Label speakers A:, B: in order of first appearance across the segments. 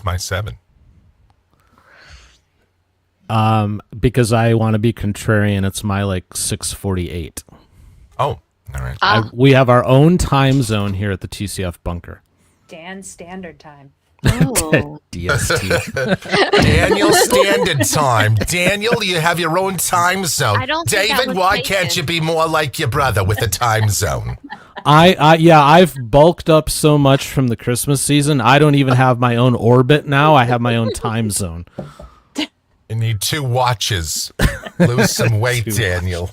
A: my 7?
B: Because I want to be contrarian, it's my 6:48.
A: Oh, all right.
B: We have our own time zone here at the TCF bunker.
C: Dan's standard time.
D: Oh.
B: DST.
A: Daniel, standard time. Daniel, you have your own time zone.
D: I don't think that
A: David,
D: was
A: why
D: taken.
A: can't you be more like your brother with a time zone?
B: I've bulked up so much from the Christmas season. I don't even have my own orbit now. I have my own time zone.
A: You need 2 watches. Lose some weight, Daniel.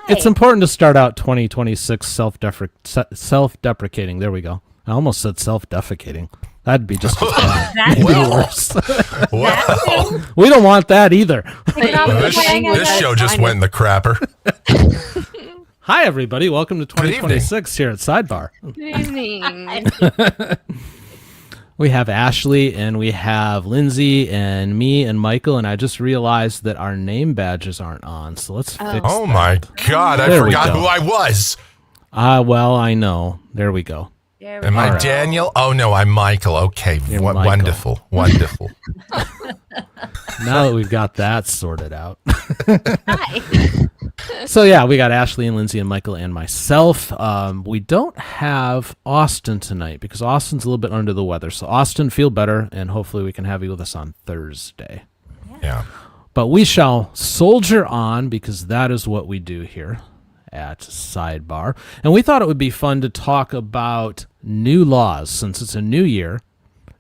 B: It's important to start out 2026 self-deprecating. There we go. I almost said self-defecating. That'd be just as bad. Maybe worse.
A: Well,
B: We don't want that either.
A: this show just went in the crapper.
B: Hi, everybody. Welcome to 2026 here at Sidebar.
D: Good evening.
B: We have Ashley and we have Lindsay and me and Michael, and I just realized that our name badges aren't on, so let's fix
A: Oh
B: that.
A: my God, I
B: There we
A: forgot
B: go.
A: who I was.
B: Well, I know. There we go.
A: Am I Daniel? Oh, no, I'm Michael. Okay,
B: You're Michael.
A: Wonderful, wonderful.
B: Now that we've got that sorted out.
D: Hi.
B: So, yeah, we got Ashley and Lindsay and Michael and myself. We don't have Austin tonight because Austin's a little bit under the weather. So, Austin, feel better, and hopefully we can have you with us on Thursday.
A: Yeah.
B: But we shall soldier on because that is what we do here at Sidebar. And we thought it would be fun to talk about new laws since it's a new year.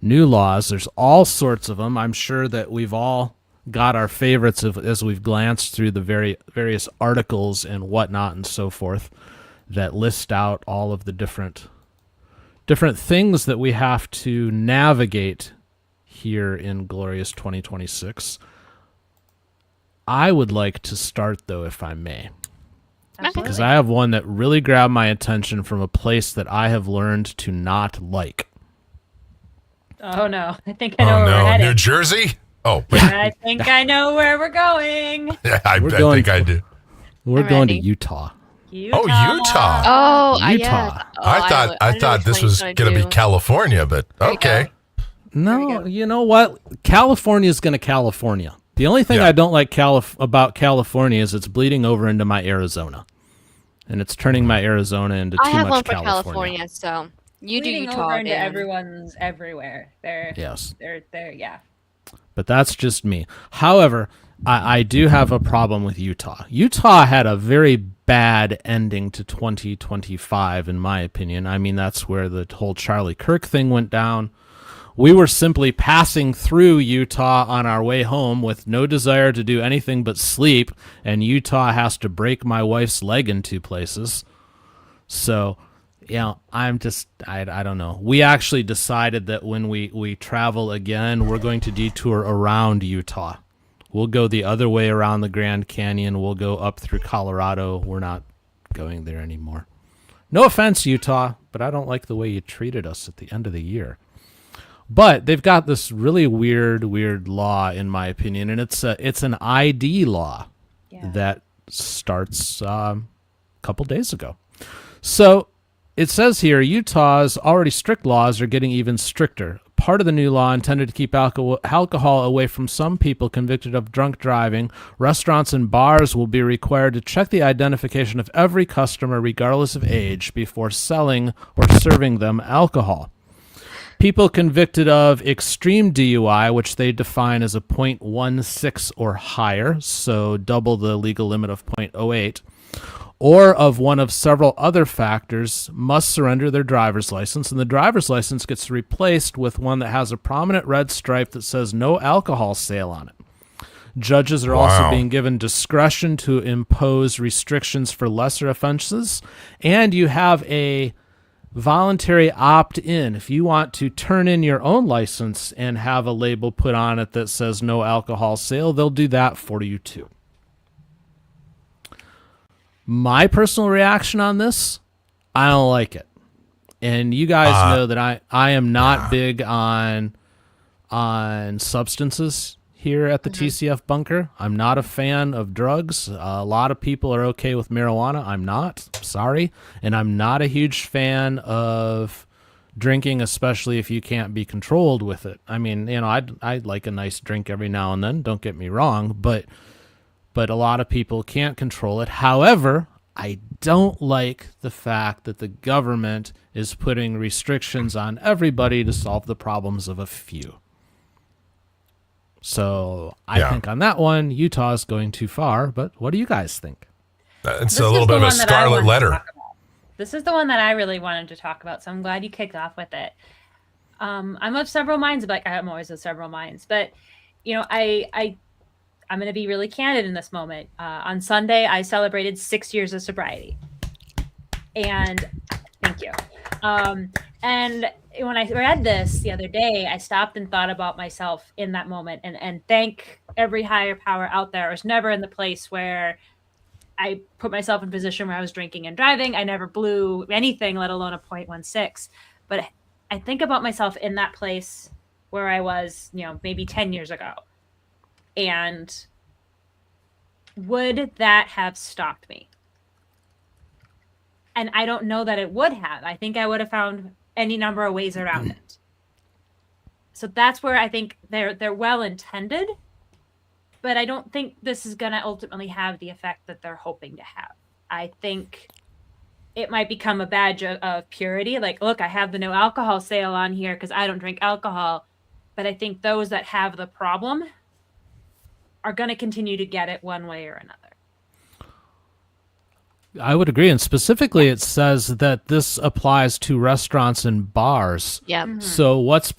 B: New laws, there's all sorts of them. I'm sure that we've all got our favorites as we've glanced through the various articles and whatnot and so forth that list out all of the different things that we have to navigate here in glorious 2026. I would like to start, though, if I may, because I have one that really grabbed my attention from a place that I have learned to not like.
C: Oh no, I think I know
A: Oh,
C: where we're
A: no.
C: headed.
A: New Jersey? Oh,
C: I think I know where we're going.
A: yeah, I
B: going
A: think I do.
B: We're
D: I'm
B: going to
D: ready.
B: Utah.
C: Utah.
A: Oh, Utah.
D: Oh,
B: Utah.
D: yes. Oh,
A: I thought this was going to be California, but okay.
B: No, you know what? California is going to California. The only thing
A: Yeah.
B: I don't like about California is it's bleeding over into my Arizona. And it's turning my Arizona into
D: I
B: too
D: have
B: much
D: one for
B: California.
D: California, so you do
C: Bleeding
D: Utah.
C: over into
D: Dan.
C: everyone's everywhere.
B: Yes.
C: They're yeah.
B: But that's just me. However, I do have a problem with Utah. Utah had a very bad ending to 2025, in my opinion. I mean, that's where the whole Charlie Kirk thing went down. We were simply passing through Utah on our way home with no desire to do anything but sleep, and Utah has to break my wife's leg in 2 places. So, I'm just, I don't know. We actually decided that when we travel again, we're going to detour around Utah. We'll go the other way around the Grand Canyon. We'll go up through Colorado. We're not going there anymore. No offense, Utah, but I don't like the way you treated us at the end of the year. But they've got this really weird law, in my opinion, and it's an ID law that starts a couple days ago. So it says here, Utah's already strict laws are getting even stricter. Part of the new law intended to keep alcohol away from some people convicted of drunk driving. Restaurants and bars will be required to check the identification of every customer, regardless of age, before selling or serving them alcohol. People convicted of extreme DUI, which they define as a .16 or higher, so double the legal limit of .08, or of one of several other factors, must surrender their driver's license, and the driver's license gets replaced with one that has a prominent red stripe that says no alcohol sale on it. Judges are also being given discretion to impose restrictions for lesser offenses, and you have a voluntary opt-in. If you want to turn in your own license and have a label put on it that says no alcohol sale, they'll do that for you too. My personal reaction on this, I don't like it. And you guys know that I am not big on substances here at the TCF bunker. I'm not a fan of drugs. A lot of people are okay with marijuana. I'm not. Sorry. And I'm not a huge fan of drinking, especially if you can't be controlled with it. I mean, I'd like a nice drink every now and then, don't get me wrong, but a lot of people can't control it. However, I don't like the fact that the government is putting restrictions on everybody to solve the problems of a few. So I think on that one, Utah is going too far, but what do you guys think?
A: It's a little bit of a scarlet letter.
C: This is the one that I really wanted to talk about, so I'm glad you kicked off with it. I'm of several minds, but I'm always of several minds. But, I'm going to be really candid in this moment. On Sunday, I celebrated 6 years of sobriety. And thank you. And when I read this the other day, I stopped and thought about myself in that moment and thank every higher power out there. I was never in the place where I put myself in a position where I was drinking and driving. I never blew anything, let alone a .16. But I think about myself in that place where I was, maybe 10 years ago. And would that have stopped me? And I don't know that it would have. I think I would have found any number of ways around it. So that's where I think they're well intended, but I don't think this is going to ultimately have the effect that they're hoping to have. I think it might become a badge of purity. Like, look, I have the no alcohol sale on here because I don't drink alcohol. But I think those that have the problem are going to continue to get it one way or another.
B: I would agree. And specifically, it says that this applies to restaurants and bars.
D: Yeah.
C: Mm-hmm.
B: So what's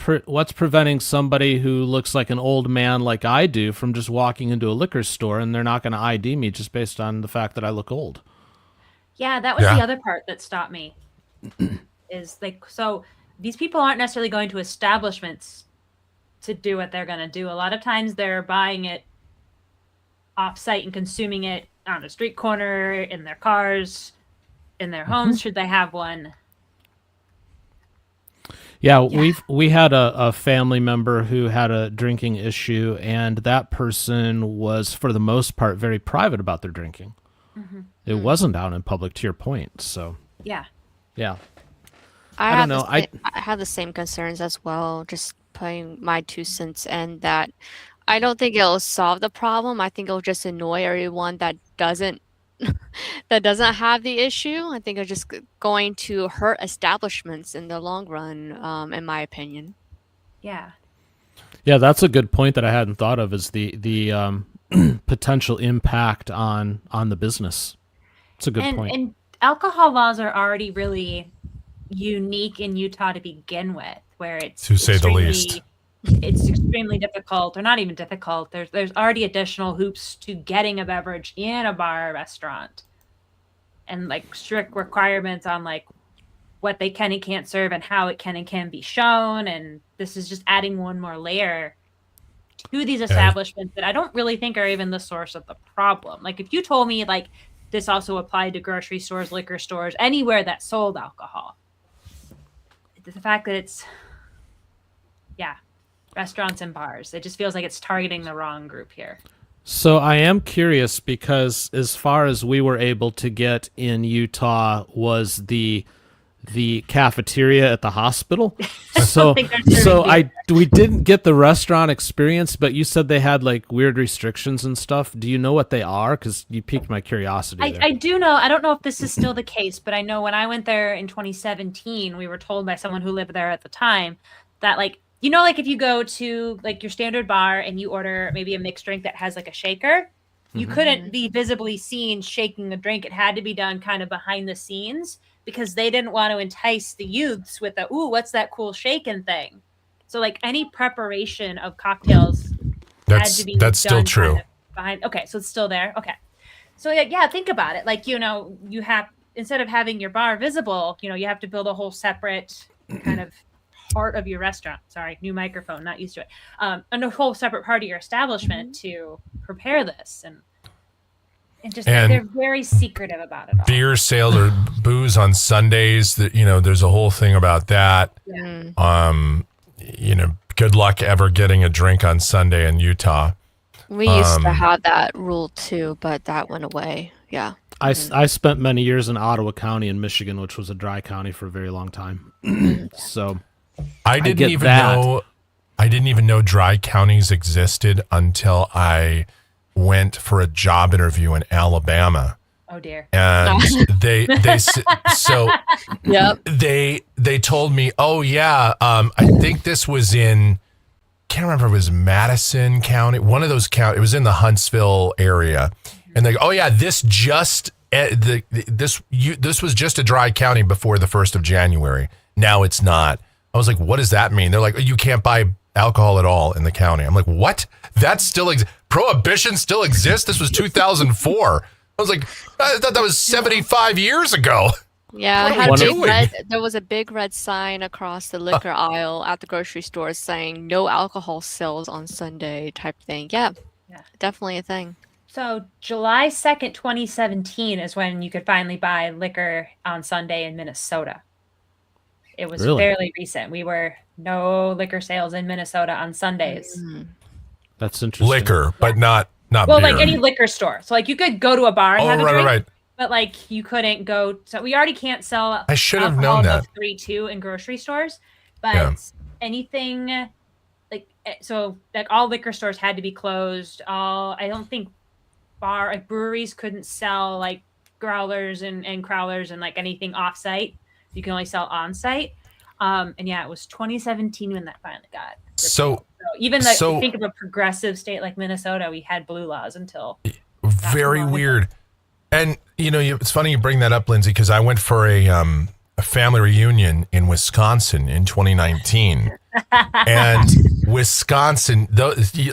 B: preventing somebody who looks like an old man like I do from just walking into a liquor store and they're not going to ID me just based on the fact that I look old?
C: Yeah, that was the other part that stopped me. Is like, so these people aren't necessarily going to establishments to do what they're going to do. A lot of times they're buying it off-site and consuming it on a street corner, in their cars, in their homes, should they have one.
B: Yeah, we had a family member who had a drinking issue, and that person was, for the most part, very private about their drinking. Mm-hmm. It wasn't out in public, to your point. So
C: yeah.
B: I don't know.
D: I have the same concerns as well. Just putting my 2 cents in that. I don't think it'll solve the problem. I think it'll just annoy everyone that doesn't have the issue. I think it's just going to hurt establishments in the long run, in my opinion.
C: Yeah.
B: Yeah, that's a good point that I hadn't thought of, is the potential impact on the business. It's a good point.
C: And alcohol laws are already really unique in Utah to begin with, where it's
A: to say the least.
C: It's extremely difficult, or not even difficult. There's already additional hoops to getting a beverage in a bar or restaurant, and like strict requirements on like what they can and can't serve and how it can and can be shown. And this is just adding one more layer to these establishments that I don't really think are even the source of the problem. Like if you told me like this also applied to grocery stores, liquor stores, anywhere that sold alcohol, the fact that it's restaurants and bars, it just feels like it's targeting the wrong group here.
B: So I am curious, because as far as we were able to get in Utah was the cafeteria at the hospital. So we didn't get the restaurant experience, but you said they had like weird restrictions and stuff. Do you know what they are? Because you piqued my curiosity.
C: I do know. I don't know if this is still the case, but I know when I went there in 2017, we were told by someone who lived there at the time that like, like if you go to like your standard bar and you order maybe a mixed drink that has like a shaker, you couldn't be visibly seen shaking the drink. It had to be done kind of behind the scenes because they didn't want to entice the youths with the, ooh, what's that cool shaking thing? So like any preparation of cocktails had to be
A: that's still true.
C: Kind of behind. Okay, so it's still there. Okay. So yeah, think about it. Like, you have, instead of having your bar visible, you have to build a whole separate kind of part of your restaurant. Sorry, new microphone, not used to it. And a whole separate part of your establishment to prepare this, and they're very secretive about it all.
A: Beer sales or booze on Sundays. That there's a whole thing about that.
C: Yeah.
A: Good luck ever getting a drink on Sunday in Utah.
D: We used to have that rule too, but that went away. Yeah.
B: I spent many years in Ottawa County in Michigan, which was a dry county for a very long time. So
A: I didn't even know dry counties existed until I went for a job interview in Alabama.
C: Oh dear.
A: And so
D: Yep.
A: they told me, oh yeah, I think this was in, can't remember if it was Madison County, one of those counties. It was in the Huntsville area, and they go, oh yeah, this was just a dry county before the 1st of January. Now it's not. I was like, what does that mean? They're like, you can't buy alcohol at all in the county. I'm like, what? That still prohibition still exists? This was 2004. I was like, I thought that was 75 years ago.
D: Yeah,
A: What are we doing?
D: there was a big red sign across the liquor aisle at the grocery store saying no alcohol sales on Sunday type thing. Yeah, definitely a thing.
C: So July 2nd, 2017 is when you could finally buy liquor on Sunday in Minnesota. It was
B: Really?
C: fairly recent. We were no liquor sales in Minnesota on Sundays.
B: That's interesting.
A: Liquor, but not
C: Well,
A: beer.
C: like any liquor store. So like you could go to a bar and
A: Oh,
C: have a drink,
A: right.
C: but like you couldn't go. So we already can't sell.
A: I should have
C: alcohol
A: known that.
C: above 3.2 in grocery stores, but
A: Yeah.
C: anything like all liquor stores had to be closed. I don't think breweries couldn't sell like growlers and crowlers and like anything off-site. You can only sell on-site. And yeah, it was 2017 when that finally got.
A: So
C: Even though think of a progressive state like Minnesota, we had blue laws until.
A: very weird. And it's funny you bring that up, Lindsay, because I went for a family reunion in Wisconsin in 2019, and Wisconsin.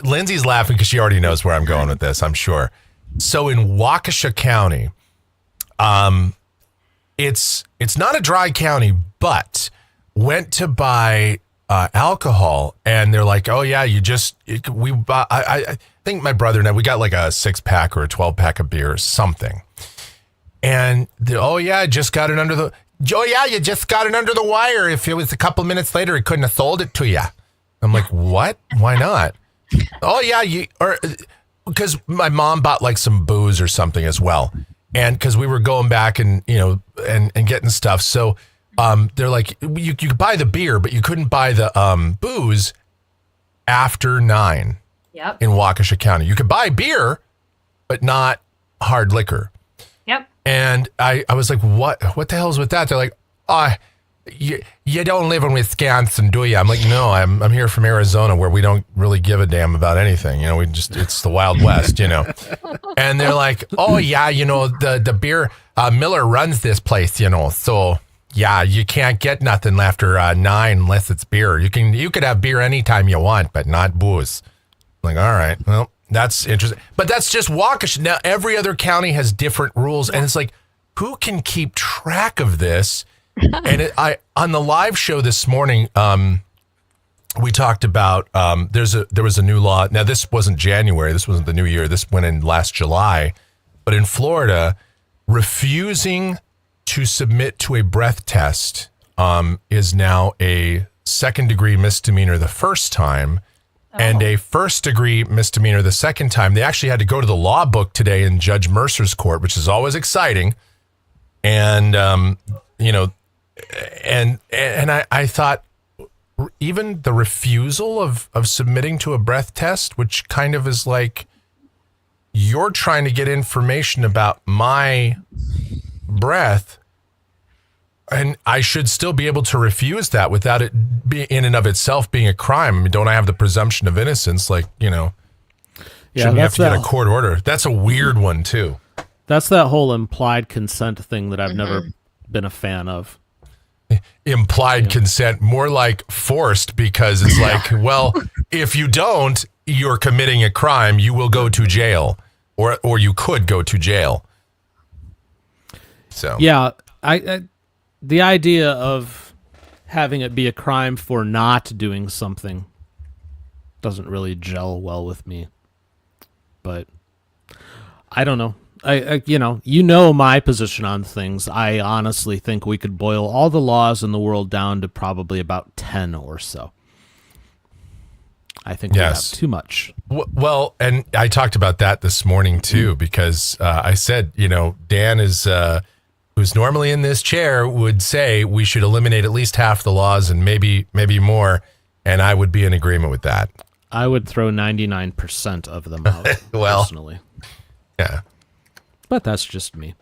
A: Lindsay's laughing because she already knows where I'm going with this, I'm sure. So in Waukesha County, it's not a dry county, but went to buy alcohol, and they're like, oh yeah, I think my brother and I, we got like a 6-pack or a 12-pack of beer or something. And you just got it under the wire. If it was a couple minutes later, he couldn't have sold it to you. I'm like, what? Why not? Oh yeah, because my mom bought like some booze or something as well. And because we were going back and, and getting stuff. So they're like, you could buy the beer, but you couldn't buy the booze after 9
C: Yep.
A: in Waukesha County. You could buy beer, but not hard liquor.
C: Yep.
A: And I was like, what the hell's with that? They're like, you don't live in Wisconsin, do you? I'm like, no, I'm here from Arizona, where we don't really give a damn about anything. It's the Wild West, And they're like, oh yeah, the beer, Miller runs this place, so yeah, you can't get nothing after 9 unless it's beer. You could have beer anytime you want, but not booze. I'm like, all right, well, that's interesting. But that's just Waukesha. Now every other county has different rules, and it's like, who can keep track of this? And on the live show this morning, we talked about there was a new law. Now this wasn't January. This wasn't the new year. This went in last July. But in Florida, refusing to submit to a breath test is now a 2nd-degree misdemeanor the first time, and a 1st-degree misdemeanor the second time. They actually had to go to the law book today in Judge Mercer's court, which is always exciting. And and I thought, even the refusal of submitting to a breath test, which kind of is like, you're trying to get information about my breath, and I should still be able to refuse that without it be in and of itself being a crime. I mean, don't I have the presumption of innocence? Like, shouldn't you have to get a court order? That's a weird one too.
B: That's that whole implied consent thing that I've never been a fan of.
A: Implied consent, more like forced, because it's like, well, if you don't, you're committing a crime. You will go to jail, or you could go to jail. So
B: yeah, I the idea of having it be a crime for not doing something doesn't really gel well with me. But I don't know. I my position on things. I honestly think we could boil all the laws in the world down to probably about 10 or so. I think we
A: Yes.
B: have too much.
A: Well, and I talked about that this morning too, because I said, Dan is, who's normally in this chair, would say we should eliminate at least half the laws and maybe more, and I would be in agreement with that.
B: I would throw 99% of them out,
A: Well.
B: personally.
A: Yeah.
B: But that's just me.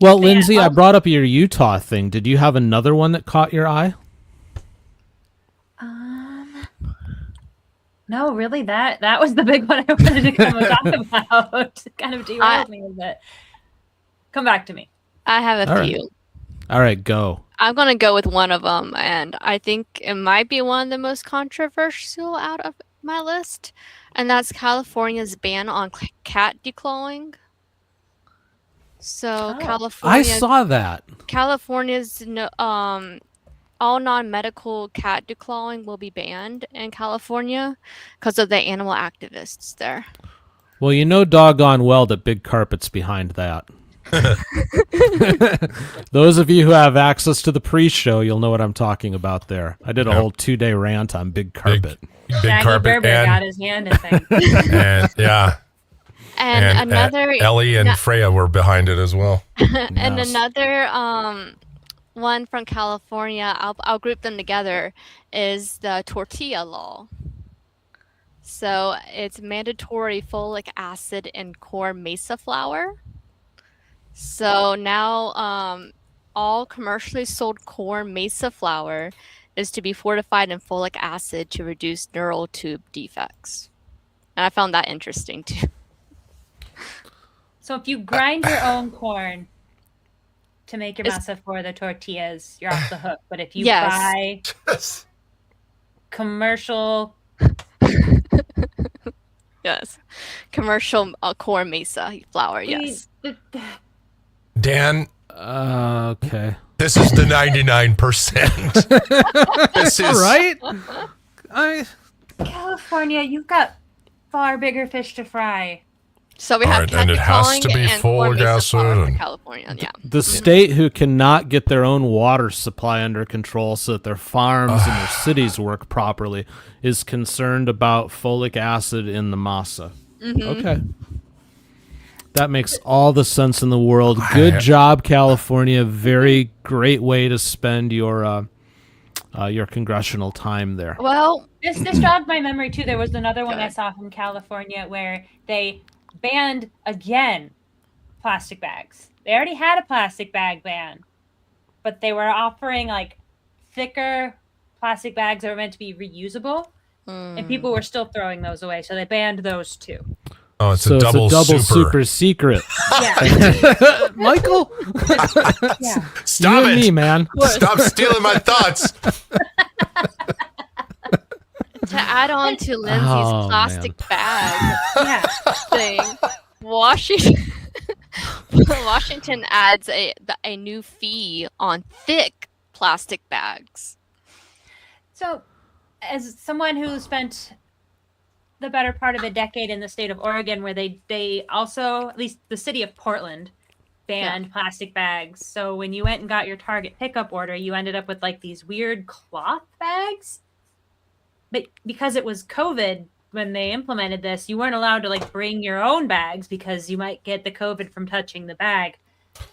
B: Well, Lindsay, I brought up your Utah thing. Did you have another one that caught your eye?
C: No, really, that was the big one I wanted to come and talk about. Kind of derailed me a bit. Come back to me.
D: I have a
B: All right.
D: few.
B: All right, go.
D: I'm going to go with one of them, and I think it might be one of the most controversial out of my list, and that's California's ban on cat declawing. So
B: I saw that.
D: California's all non-medical cat declawing will be banned in California because of the animal activists there.
B: Well, you know doggone well that Big Carpet's behind that. Those of you who have access to the pre-show, you'll know what I'm talking about there. I did a whole 2-day rant on Big Carpet.
A: Big
C: Shaggy
A: Carpet
C: Berber got his hand in things.
A: and yeah.
D: And another
A: Ellie and Freya were behind it as well.
D: and
B: Yes.
D: another one from California, I'll group them together, is the tortilla law. So it's mandatory folic acid in corn mesa flour. So now all commercially sold corn mesa flour is to be fortified in folic acid to reduce neural tube defects. And I found that interesting too.
C: So if you grind your own corn to make your masa for the tortillas, you're off the hook. But if you buy commercial...
D: Yes. Commercial corn mesa flour, yes.
A: Dan,
B: Okay.
A: this is the 99%. This is
B: Right?
C: California, you've got far bigger fish to fry.
D: So we
A: All
D: have
A: right,
D: cat
A: and it has
D: declawing
A: to be
D: and
A: full
D: corn mesa
A: acid
D: flour for
A: and-
D: California, yeah.
B: The state who cannot get their own water supply under control so that their farms and their cities work properly is concerned about folic acid in the masa. Okay. That makes all the sense in the world. Good job, California. Very great way to spend your congressional time there.
D: Well,
C: This jogged my memory too. There was another one I saw from California where they banned again plastic bags. They already had a plastic bag ban, but they were offering like thicker plastic bags that were meant to be reusable, and people were still throwing those away. So they banned those too.
A: Oh, it's
B: So
A: a double,
B: it's a double
A: super.
B: secret.
C: Yeah,
B: Michael,
C: yeah.
A: Stop
B: you and
A: it.
B: me, man.
A: Stop stealing my thoughts.
D: to add on to Lindsay's
B: Oh,
D: plastic bag
C: Yeah.
D: thing, Washington adds a new fee on thick plastic bags.
C: So, as someone who spent the better part of a decade in the state of Oregon, where they also, at least the city of Portland, banned plastic bags. So when you went and got your Target pickup order, you ended up with like these weird cloth bags. But because it was COVID when they implemented this, you weren't allowed to like bring your own bags because you might get the COVID from touching the bag.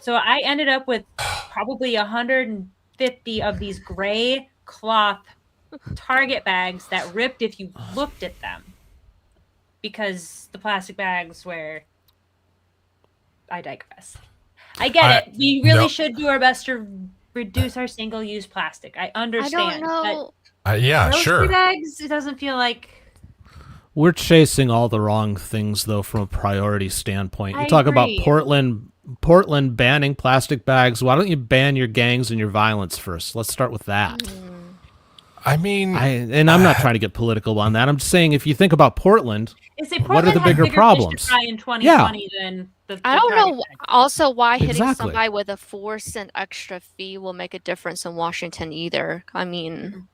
C: So I ended up with probably 150 of these gray cloth Target bags that ripped if you looked at them, because the plastic bags were... I digress. I get it. We really should do our best to reduce our single-use plastic. I understand.
D: I don't know.
A: Yeah,
C: Grocery
A: sure.
C: bags, it doesn't feel like...
B: We're chasing all the wrong things, though, from a priority standpoint. You
C: I
B: talk about
C: agree.
B: Portland banning plastic bags. Why don't you ban your gangs and your violence first? Let's start with that.
A: I mean,
B: And I'm not trying to get political on that. I'm just saying, if you think about Portland,
C: What
B: are the bigger problems?
C: In 2020 than the
D: I don't
C: Target
D: know
C: bag.
D: also why hitting
B: Exactly.
D: somebody with a 4-cent extra fee will make a difference in Washington either. I mean,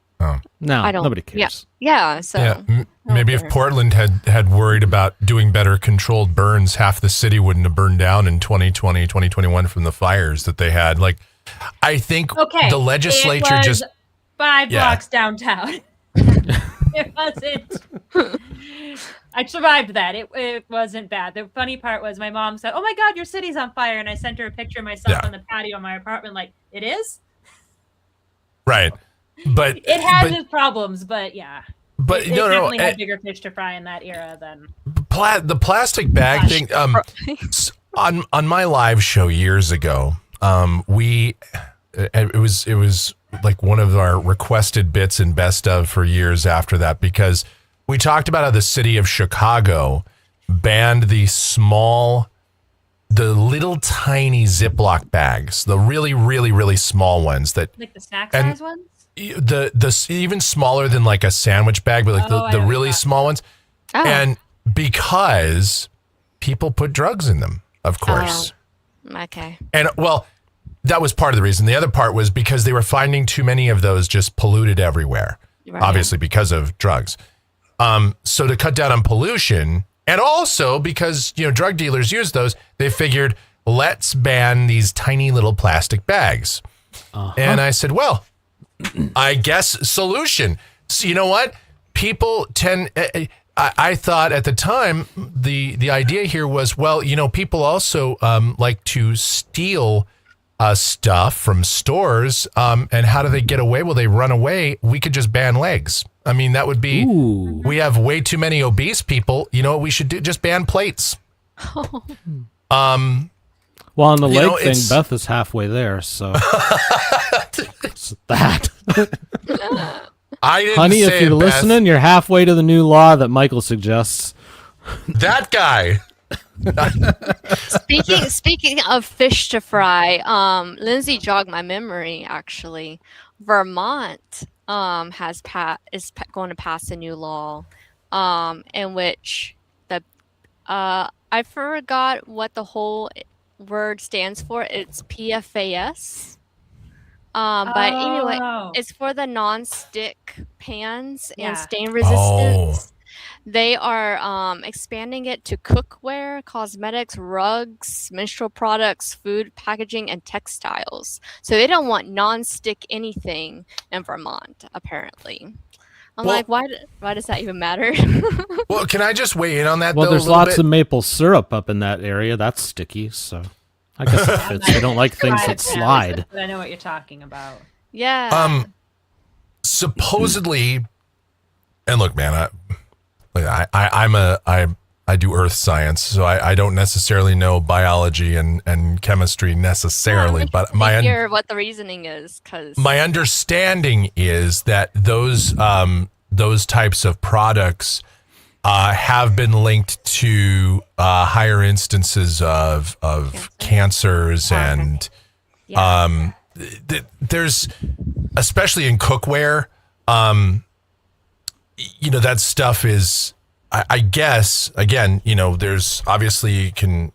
B: no,
D: I don't.
B: nobody cares.
D: Yeah. So
A: yeah, maybe if Portland had worried about doing better controlled burns, half the city wouldn't have burned down in 2020, 2021 from the fires that they had. Like, I think
C: Okay,
A: the legislature
C: it was
A: just...
C: 5
A: Yeah.
C: blocks downtown. It wasn't. I survived that. It wasn't bad. The funny part was my mom said, "Oh my God, your city's on fire," and I sent her a picture of myself
A: Yeah.
C: on the patio of my apartment. Like, it is.
A: Right. But
C: It has its problems, but yeah.
A: But
C: It definitely had bigger fish to fry in that era than
A: the plastic bag thing. On my live show years ago, it was like one of our requested bits and best of for years after that, because we talked about how the city of Chicago banned the little tiny Ziploc bags, the really, really, really small ones that
C: like the snack size ones.
A: The even smaller than like a sandwich bag, but like the really small ones.
D: Oh.
A: And because people put drugs in them, of course.
D: Okay.
A: And well, that was part of the reason. The other part was because they were finding too many of those just polluted everywhere, obviously because of drugs. So to cut down on pollution, and also because, drug dealers use those, they figured, let's ban these tiny little plastic bags. And I said, well, I guess solution. So you know what? People tend... I thought at the time the idea here was, well, people also like to steal stuff from stores. And how do they get away? Well, they run away. We could just ban legs. I mean, that would be. Ooh. We have way too many obese people. You know what we should do? Just ban plates.
B: Well, on the leg thing, Beth is halfway there. So it's that.
A: I didn't
B: Honey,
A: say
B: if you're
A: Beth.
B: listening, you're halfway to the new law that Michael suggests.
A: That guy.
D: Speaking of fish to fry, Lindsay jogged my memory. Actually, Vermont is going to pass a new law, in which I forgot what the whole word stands for. It's PFAS. But anyway, it's for the non-stick pans and stain resistance. They are expanding it to cookware, cosmetics, rugs, menstrual products, food packaging, and textiles. So they don't want non-stick anything in Vermont, apparently. I'm like, why does that even matter?
A: Well, can I just weigh in on that?
B: Well,
A: though,
B: there's lots of maple syrup up in that area. That's sticky, so I guess it fits. I don't like things that slide.
C: I know what you're talking about.
D: Yeah.
A: Supposedly, and look, man, I do earth science, so I don't necessarily know biology and chemistry necessarily, but
D: what the reasoning is, because
A: my understanding is that those types of products have been linked to higher instances of cancers and there's, especially in cookware, that stuff is, I guess, again, there's obviously you can,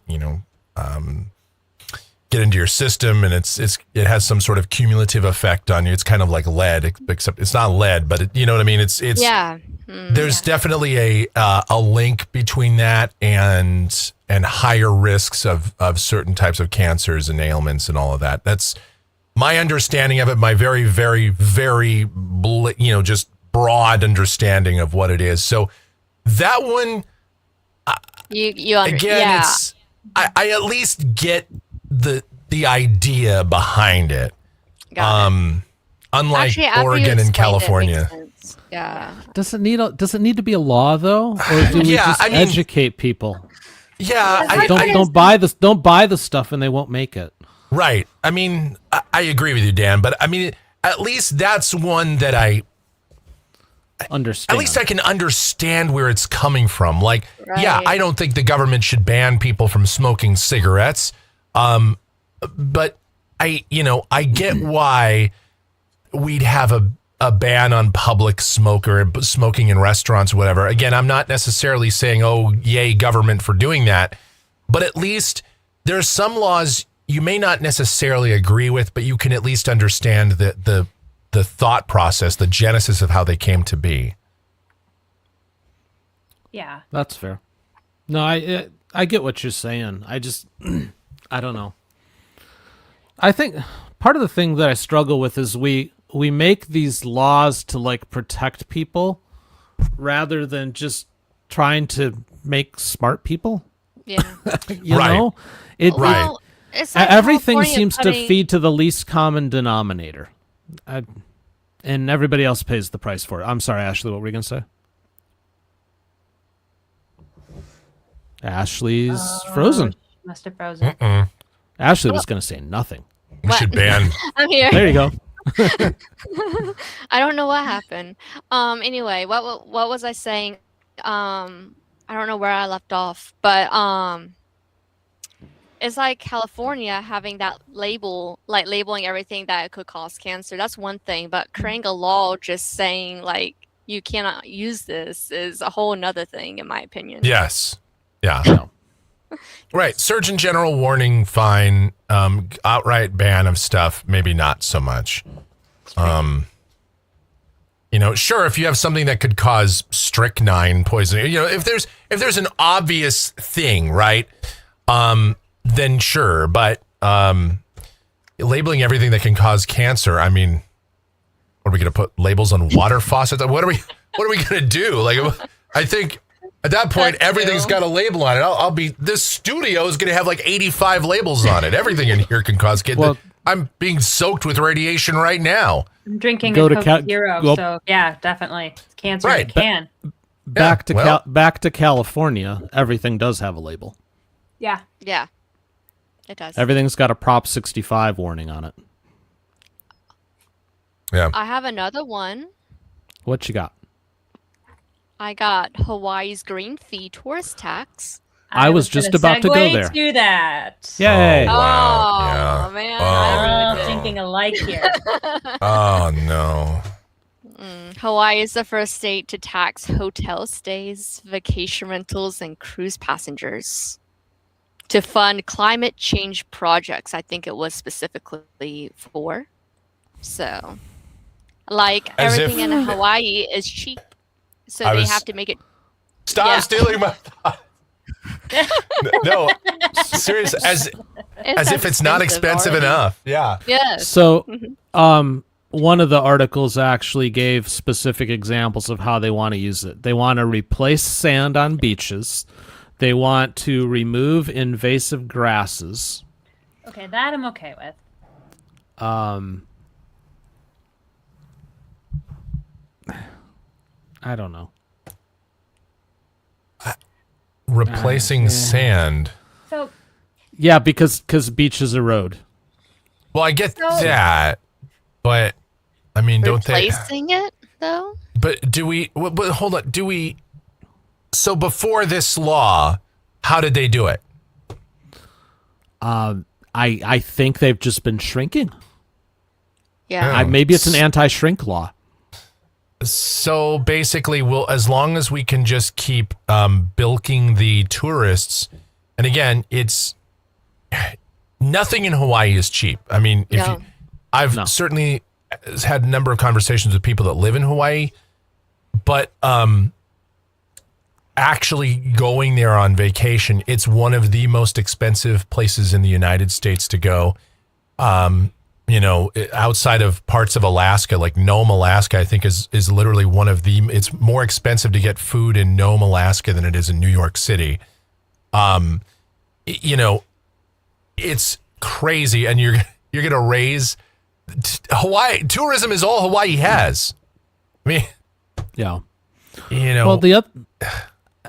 A: get into your system, and it has some sort of cumulative effect on you. It's kind of like lead, except it's not lead, but you know what I mean? It's there's definitely a link between that and higher risks of certain types of cancers and ailments and all of that. That's my understanding of it. My very, very, very, just broad understanding of what it is. So that one, it's, I at least get the idea behind it. Unlike Oregon and California.
D: Yeah.
B: Does it need to be a law though, or do we just educate people?
A: Yeah,
B: don't buy this. Don't buy the stuff, and they won't make it.
A: Right. I mean, I agree with you, Dan. But I mean, at least that's one that I
B: understand.
A: At least I can understand where it's coming from. Like, I don't think the government should ban people from smoking cigarettes. But I get why we'd have a ban on public smoking in restaurants or whatever. Again, I'm not necessarily saying, oh, yay, government for doing that. But at least there's some laws you may not necessarily agree with, but you can at least understand the thought process, the genesis of how they came to be.
C: Yeah.
B: That's fair. No, I get what you're saying. I just, I don't know. I think part of the thing that I struggle with is we make these laws to like protect people rather than just trying to make smart people.
D: Yeah.
B: You
A: Right.
B: know,
A: Right.
D: Well, it's like
B: everything
D: California
B: seems to
D: putting-
B: feed to the least common denominator, and everybody else pays the price for it. I'm sorry, Ashley. What were you gonna say? Ashley's frozen.
C: Must have frozen.
B: Ashley was gonna say nothing.
A: We should ban.
D: I'm here.
B: There you go.
D: I don't know what happened. Anyway, what was I saying? I don't know where I left off, but it's like California having that label, like labeling everything that could cause cancer. That's one thing, but creating a law just saying like you cannot use this is a whole nother thing, in my opinion.
A: Yes. Yeah.
B: No.
A: Right. Surgeon General warning, fine. Outright ban of stuff, maybe not so much. You know, sure, if you have something that could cause strychnine poisoning, you know, if there's an obvious thing, right? Then sure, but labeling everything that can cause cancer, I mean, what are we going to put labels on water faucets? What are we going to do? Like, I think at that point,
D: That's
A: everything's
D: true.
A: got a label on it. this studio is going to have like 85 labels on it. Everything in here can cause cancer.
B: Well-
A: I'm being soaked with radiation right now.
C: I'm drinking
B: Go
C: a
B: to
C: Coke Zero,
B: well-
C: so yeah, definitely. It's cancer
A: Right.
C: in a can.
B: Back to
A: well-
B: back to California. Everything does have a label.
C: Yeah.
D: Yeah, it does.
B: Everything's got a Prop 65 warning on it.
A: Yeah.
D: I have another one.
B: What you got?
D: I got Hawaii's green fee tourist tax.
B: I was just
C: gonna
B: about to go
C: segue
B: there.
C: To that.
B: Yay!
A: Oh, wow.
D: Oh,
A: Yeah.
D: man.
A: Oh,
C: We're
A: no.
C: thinking alike here.
A: Oh no.
D: Hawaii is the first state to tax hotel stays, vacation rentals, and cruise passengers to fund climate change projects. I think it was specifically for. So, like
A: As
D: everything
A: if-
D: in Hawaii is cheap, so
A: I
D: they
A: was-
D: have to make it.
A: Stop
D: Yeah.
A: stealing my thought. No, serious. As if it's not expensive
D: already.
A: enough. Yeah.
D: Yes.
B: So, one of the articles actually gave specific examples of how they want to use it. They want to replace sand on beaches. They want to remove invasive grasses.
C: Okay, that I'm okay with.
B: I don't know.
A: Replacing sand.
C: So
B: Yeah, because beaches erode.
A: Well, I get
C: So-
A: that, but I mean, don't they?
D: Replacing it though.
A: But do we? But hold on. Do we? So before this law, how did they do it?
B: I think they've just been shrinking.
D: Yeah.
A: Yeah.
B: Maybe it's an anti-shrink law.
A: So basically, as long as we can just keep bilking the tourists, and again, it's nothing in Hawaii is cheap. I mean,
D: No.
A: I've
B: No.
A: certainly had a number of conversations with people that live in Hawaii, but actually going there on vacation, it's one of the most expensive places in the United States to go. You know, outside of parts of Alaska, like Nome, Alaska, I think is literally one of the, it's more expensive to get food in Nome, Alaska than it is in New York City. You know, it's crazy. And you're going to raise Hawaii. Tourism is all Hawaii has. I mean,
B: Yeah.
A: you know,
B: Well, the other,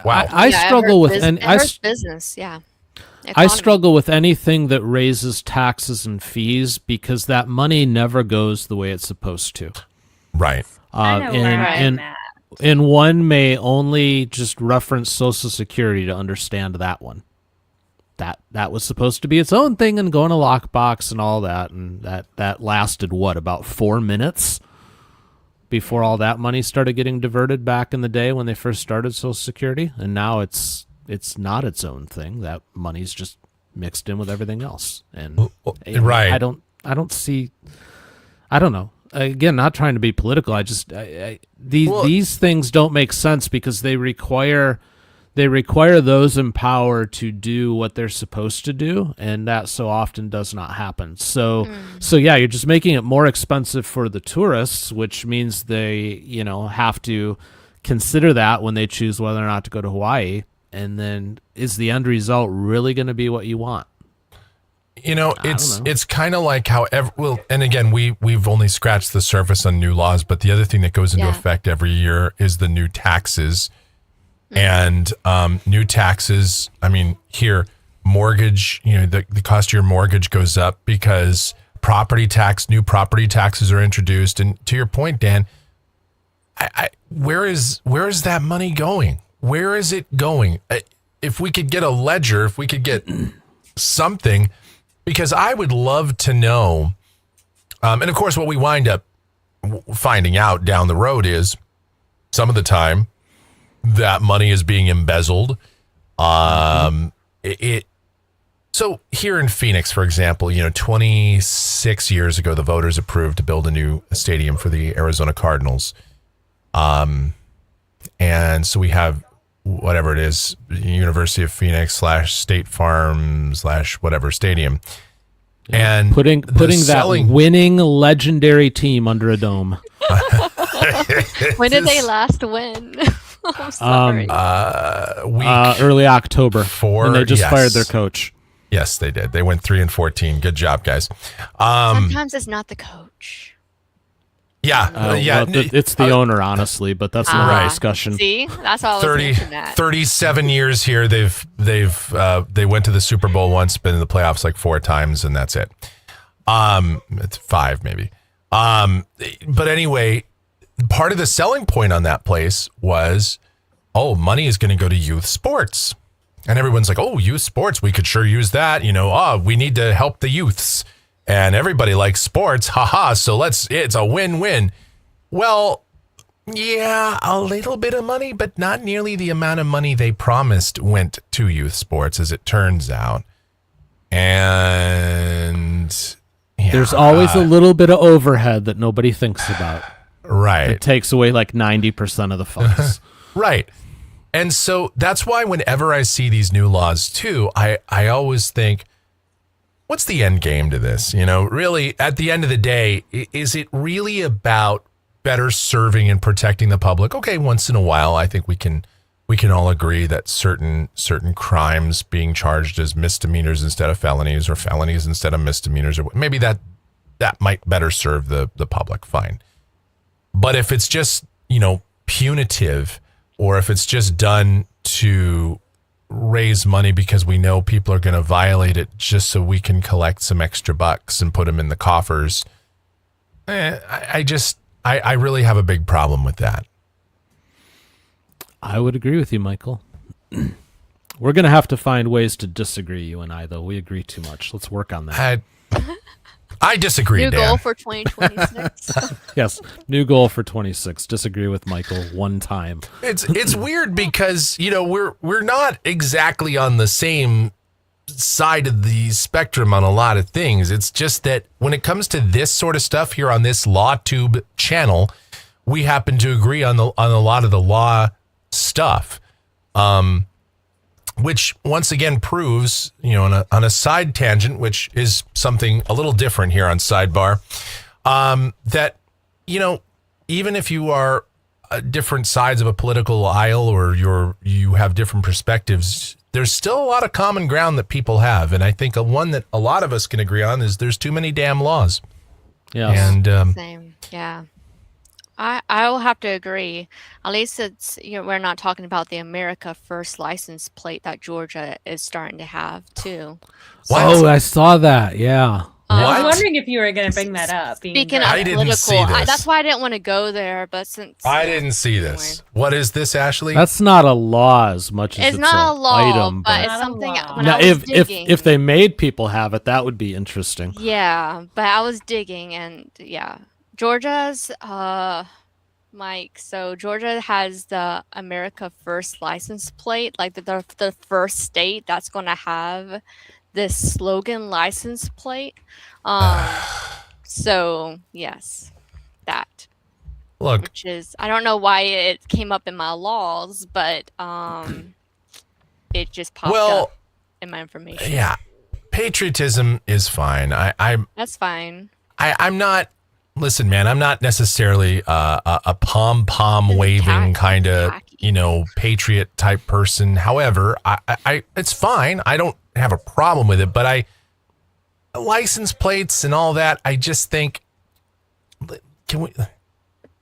A: wow.
B: I
D: Yeah, it
B: struggle with,
D: hurts
B: and
D: it hurts business. Yeah.
B: I
D: Economy.
B: struggle with anything that raises taxes and fees because that money never goes the way it's supposed to.
A: Right.
C: I know where I'm at.
B: And one may only just reference Social Security to understand that one. That was supposed to be its own thing and go in a lockbox and all that, and that lasted about 4 minutes before all that money started getting diverted back in the day when they first started Social Security, and now it's not its own thing. That money's just mixed in with everything else, and
A: right.
B: I don't see. I don't know. Again, not trying to be political. These things don't make sense because they require those in power to do what they're supposed to do, and that so often does not happen. So yeah, you're just making it more expensive for the tourists, which means they have to consider that when they choose whether or not to go to Hawaii. And then is the end result really going to be what you want?
A: You know,
B: I don't know.
A: it's kind of like how and again, we've only scratched the surface on new laws, but the other thing that goes into effect every year is the new taxes. And new taxes, I mean, here, mortgage, you know, the cost of your mortgage goes up because new property taxes are introduced. And to your point, Dan, where is that money going? Where is it going? If we could get a ledger, if we could get something, because I would love to know. And of course, what we wind up finding out down the road is some of the time that money is being embezzled. So here in Phoenix, for example, 26 years ago, the voters approved to build a new stadium for the Arizona Cardinals. And so we have whatever it is, University of Phoenix / State Farm / whatever stadium. And
B: putting that winning legendary team under a dome.
D: When did they last win? I'm sorry.
B: Early October. And they just fired their coach.
A: Yes, they did. They went 3-14. Good job, guys.
D: Sometimes it's not the coach.
A: Yeah.
B: It's the owner, honestly, but that's another discussion.
D: See, that's all I was mentioning that.
A: 37 years here. They went to the Super Bowl once, been in the playoffs like 4 times, and that's it. It's 5 maybe. But anyway, part of the selling point on that place was, money is going to go to youth sports, and everyone's like, youth sports, we could sure use that. We need to help the youths. And everybody likes sports, so it's a win-win. Well, yeah, a little bit of money, but not nearly the amount of money they promised went to youth sports, as it turns out. And
B: there's always a little bit of overhead that nobody thinks about.
A: Right.
B: It takes away like 90% of the funds.
A: Right. And so that's why whenever I see these new laws too, I always think, what's the end game to this? Really, at the end of the day, is it really about better serving and protecting the public? Okay, once in a while, I think we can all agree that certain crimes being charged as misdemeanors instead of felonies, or felonies instead of misdemeanors, or maybe that might better serve the public. Fine. But if it's just, punitive, or if it's just done to raise money because we know people are going to violate it just so we can collect some extra bucks and put them in the coffers, I really have a big problem with that.
B: I would agree with you, Michael. We're going to have to find ways to disagree, you and I, though. We agree too much. Let's work on that.
A: I disagree,
D: New
A: Dan.
D: goal for 2026.
B: Yes, new goal for 26. Disagree with Michael one time.
A: It's weird because, we're not exactly on the same side of the spectrum on a lot of things. It's just that when it comes to this sort of stuff here on this LawTube channel, we happen to agree on a lot of the law stuff. Which once again proves, on a side tangent, which is something a little different here on Sidebar, that, even if you are different sides of a political aisle, or you have different perspectives, there's still a lot of common ground that people have. And I think one that a lot of us can agree on is there's too many damn laws.
B: Yeah.
A: And
D: Same. Yeah. I will have to agree. At least it's we're not talking about the America First license plate that Georgia is starting to have too.
A: What?
B: Oh, I saw that. Yeah.
C: I was wondering if you were going to bring that up.
D: Speaking of
A: I didn't
D: political,
A: see this.
D: that's why I didn't want to go there. But since
A: I didn't see this. What is this, Ashley?
B: That's not a law as much as
D: it's not a law,
B: item,
D: but it's
C: Not a
D: something.
C: law.
D: When
B: now,
D: I was digging,
B: if they made people have it, that would be interesting.
D: yeah, but I was digging, and Georgia's Mike. So Georgia has the America First license plate, like the first state that's going to have this slogan license plate. So yes, that.
A: Look,
D: Which is, I don't know why it came up in my laws, but it just popped up in my information.
A: yeah, patriotism is fine.
D: That's fine.
A: I'm not Listen, man, I'm not necessarily a pom-pom waving kind of, patriot type person. However, I it's fine. I don't have a problem with it, but license plates and all that, I just think, can we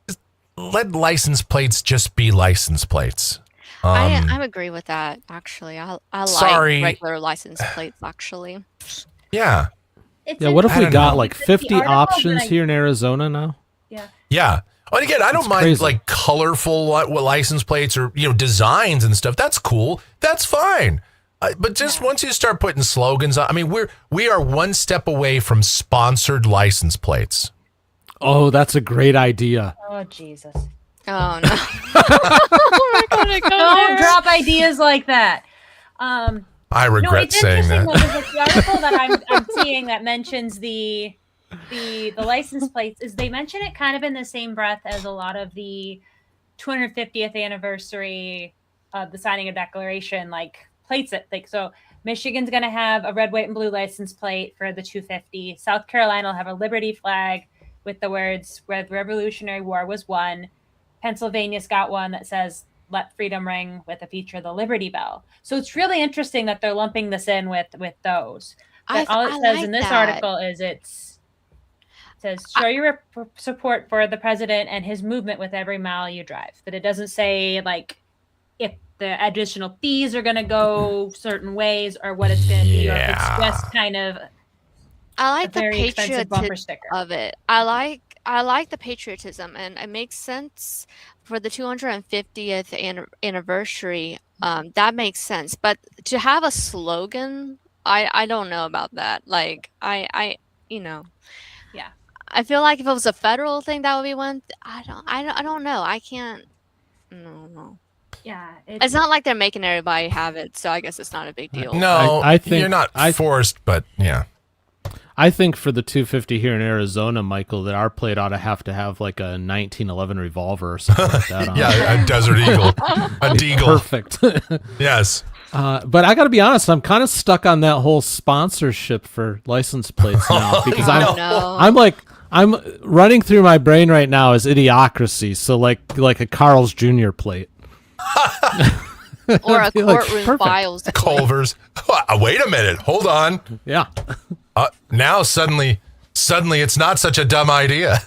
A: just let license plates just be license plates?
D: I agree with that, actually. I like regular license plates, actually.
A: Yeah.
B: What if we got like 50
C: The article
B: options here in Arizona now?
A: Yeah. And again, I don't mind
B: crazy.
A: like colorful license plates or, designs and stuff. That's cool. That's fine. But just once you start putting slogans on, I mean, we are one step away from sponsored license plates.
B: Oh, that's a great idea.
C: Oh, Jesus.
D: Oh, no. Oh, my God,
C: Don't drop ideas like that.
A: I regret saying that.
C: The article that I'm seeing that mentions the license plates is they mention it kind of in the same breath as a lot of the 250th anniversary of the signing of Declaration, like plates it. Like, so Michigan's going to have a red, white, and blue license plate for the 250. South Carolina will have a Liberty flag with the words "Where the Revolutionary War was won." Pennsylvania's got one that says "Let Freedom Ring" with a feature of the Liberty Bell. So it's really interesting that they're lumping this in with those. But all it says in this article is it says show your support for the president and his movement with every mile you drive. That it doesn't say like if the additional fees are going to go certain ways or what it's going to be, or if it's just kind of
D: I like the
C: patriotism
D: of it. I like the patriotism, and it makes sense for the 250th anniversary. That makes sense, but to have a slogan, I don't know about that. Like I I feel like if it was a federal thing, that would be one. I don't know. I can't. No.
C: Yeah,
D: it's not like they're making everybody have it, so I guess it's not a big deal.
A: No,
B: I think
A: you're not forced, but yeah.
B: I think for the 250 here in Arizona, Michael, that our plate ought to have like a 1911 revolver or something like that on it.
A: Yeah, a Desert Eagle, a Deagle.
B: Perfect.
A: Yes.
B: But I got to be honest, I'm kind of stuck on that whole sponsorship for license plates now because I'm running through my brain right now as Idiocracy, so like a Carl's Jr. plate.
D: Or a Courtroom Files plate.
A: Culver's. Wait a minute. Hold on.
B: Yeah.
A: Now suddenly it's not such a dumb idea.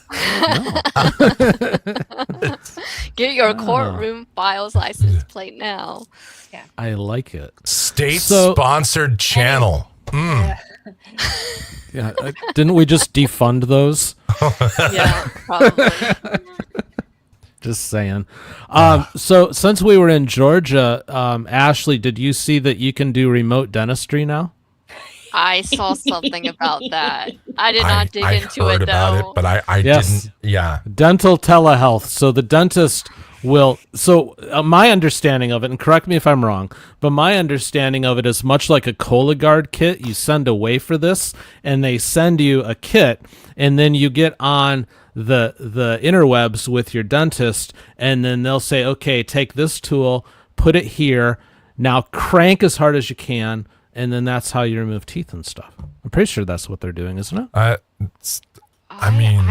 D: Get your Courtroom Files license plate now.
C: Yeah.
B: I like it.
A: State-sponsored channel.
B: Yeah. Didn't we just defund those?
D: Yeah, probably.
B: Just saying. So since we were in Georgia, Ashley, did you see that you can do remote dentistry now?
D: I saw something about that. I did not dig into
A: heard
D: it,
A: about
D: though.
A: it, but I didn't. Yeah.
B: Dental telehealth. So the dentist will. So my understanding of it, and correct me if I'm wrong, but my understanding of it is much like a Cologuard kit. You send away for this, and they send you a kit, and then you get on the interwebs with your dentist, and then they'll say, okay, take this tool, put it here, now crank as hard as you can, and then that's how you remove teeth and stuff. I'm pretty sure that's what they're doing, isn't it?
D: I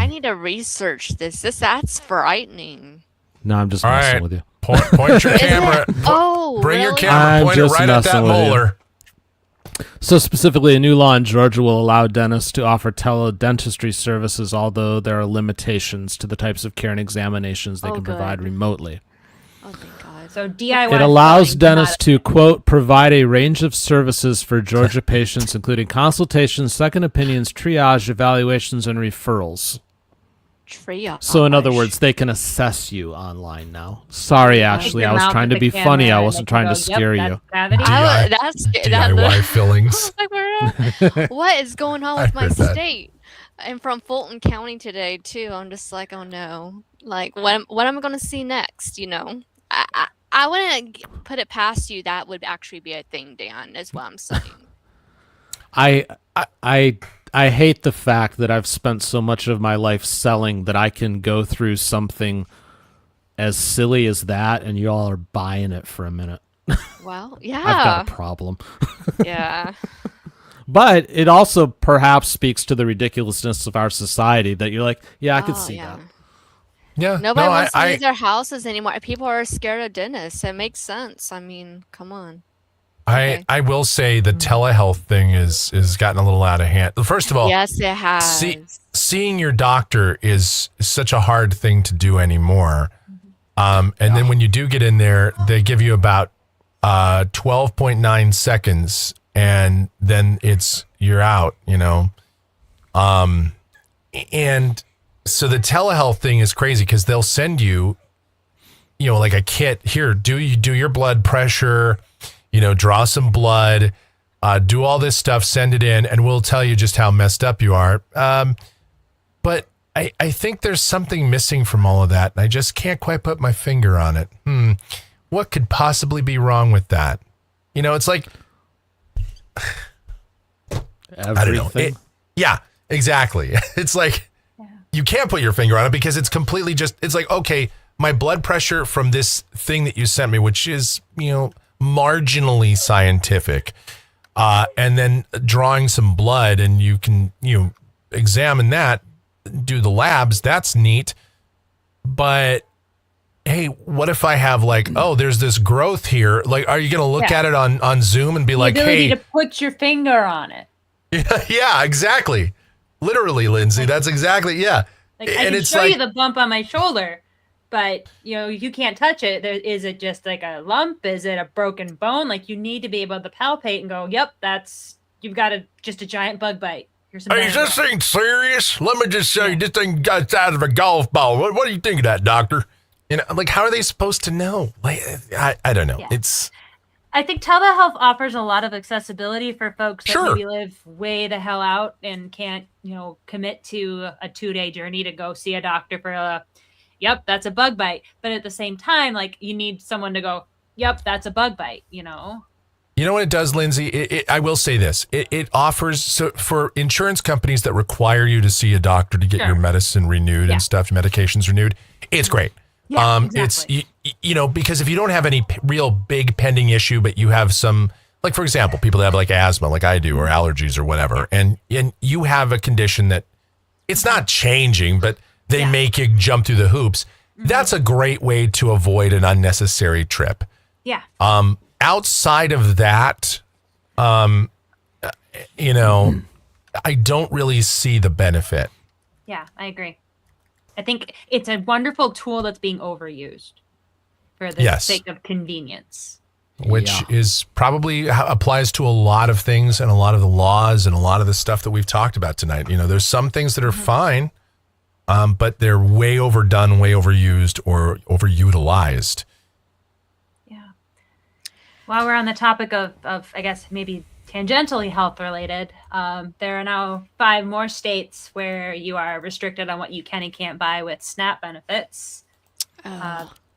D: need to research this. That's frightening.
B: No, I'm just messing with you.
A: Point your camera. Bring your camera, point it right at that molar.
B: So specifically, a new law in Georgia will allow dentists to offer teledentistry services, although there are limitations to the types of care and examinations they can provide remotely.
D: Oh, thank God.
C: So DIY.
B: It allows dentists to, quote, provide a range of services for Georgia patients, including consultations, second opinions, triage, evaluations, and referrals.
D: Triage.
B: So in other words, they can assess you online now. Sorry, Ashley, I was trying to be funny. I wasn't trying to scare you.
A: DIY fillings.
D: What is going on with my state? I'm from Fulton County today too. I'm just like, oh no. Like, what am I going to see next? You know, I wouldn't put it past you. That would actually be a thing, Dan. Is what I'm saying.
B: I hate the fact that I've spent so much of my life selling that I can go through something as silly as that, and you all are buying it for a minute.
D: Well, yeah.
B: I've got a problem.
D: Yeah.
B: But it also perhaps speaks to the ridiculousness of our society that you're like, yeah, I could see that.
A: Yeah.
D: Nobody
A: no,
D: wants to
A: I,
D: leave their houses anymore. People are scared of dentists. It makes sense. I mean, come on. Okay.
A: I will say the telehealth thing is gotten a little out of hand. First of all,
D: Yes, it has.
A: seeing your doctor is such a hard thing to do anymore. And then when you do get in there, they give you about 12.9 seconds, and then you're out, you know. And so the telehealth thing is crazy because they'll send you, you know, like a kit. Here, do your blood pressure, you know, draw some blood, do all this stuff, send it in, and we'll tell you just how messed up you are. But I think there's something missing from all of that, and I just can't quite put my finger on it. What could possibly be wrong with that? You know, it's like,
B: Everything.
A: I don't know. Yeah, exactly. It's like, you can't put your finger on it because it's completely just, it's like, okay, my blood pressure from this thing that you sent me, which is, you know, marginally scientific, and then drawing some blood, and you can, you know, examine that, do the labs, that's neat. But hey, what if I have like, oh, there's this growth here? Like, are you going to look at it on Zoom and be like, hey,
C: to put your finger on it.
A: Yeah, exactly. Literally, Lindsay. That's exactly, yeah.
C: Like, I can show you the bump on my shoulder, but you know, you can't touch it. Is it just like a lump? Is it a broken bone? Like, you need to be able to palpate and go, yep, you've got just a giant bug bite.
A: Hey, is this thing serious? Let me just show you, this thing got the size of a golf ball. What do you think of that, doctor? You know, like, how are they supposed to know? Like, I don't know.
C: Yeah. I think telehealth offers a lot of accessibility for folks that maybe live way the hell out and can't, you know, commit to a 2-day journey to go see a doctor for yep, that's a bug bite. But at the same time, like, you need someone to go, yep, that's a bug bite, you know?
A: You know what it does, Lindsay? I will say this. It offers, so for insurance companies that require you to see a doctor to get your medicine renewed and stuff, medications renewed, it's great.
C: Yeah, exactly.
A: It's, you know, because if you don't have any real big pending issue, but you have some, like, for example, people that have like asthma, like I do, or allergies or whatever, and you have a condition that it's not changing, but they make you jump through the hoops. That's a great way to avoid an unnecessary trip.
C: Yeah.
A: Outside of that, you know, I don't really see the benefit.
C: Yeah, I agree. I think it's a wonderful tool that's being overused for the sake of convenience.
A: Which is probably applies to a lot of things and a lot of the laws and a lot of the stuff that we've talked about tonight. You know, there's some things that are fine, but they're way overdone, way overused, or overutilized.
C: Yeah. While we're on the topic of I guess maybe tangentially health related, there are now 5 more states where you are restricted on what you can and can't buy with SNAP benefits.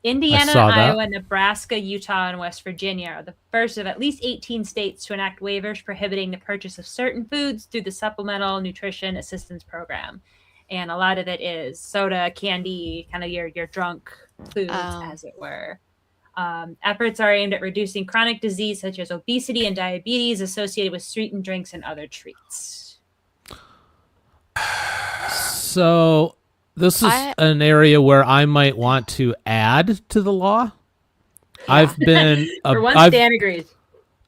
C: Indiana, Iowa, Nebraska, Utah, and West Virginia are the first of at least 18 states to enact waivers prohibiting the purchase of certain foods through the Supplemental Nutrition Assistance Program. And a lot of it is soda, candy, kind of your drunk foods, as it were. Efforts are aimed at reducing chronic disease such as obesity and diabetes associated with sweetened drinks and other treats.
B: So this is an area where I might want to add to the law. I've been
C: Dan agrees.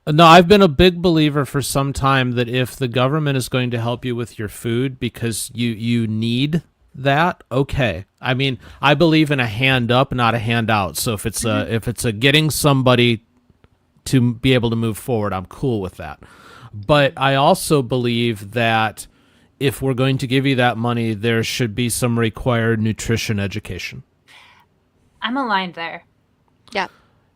B: No, I've been a big believer for some time that if the government is going to help you with your food because you need that, okay. I mean, I believe in a hand up, not a hand out. So if it's a getting somebody to be able to move forward, I'm cool with that. But I also believe that if we're going to give you that money, there should be some required nutrition education.
C: I'm aligned there.
D: Yeah.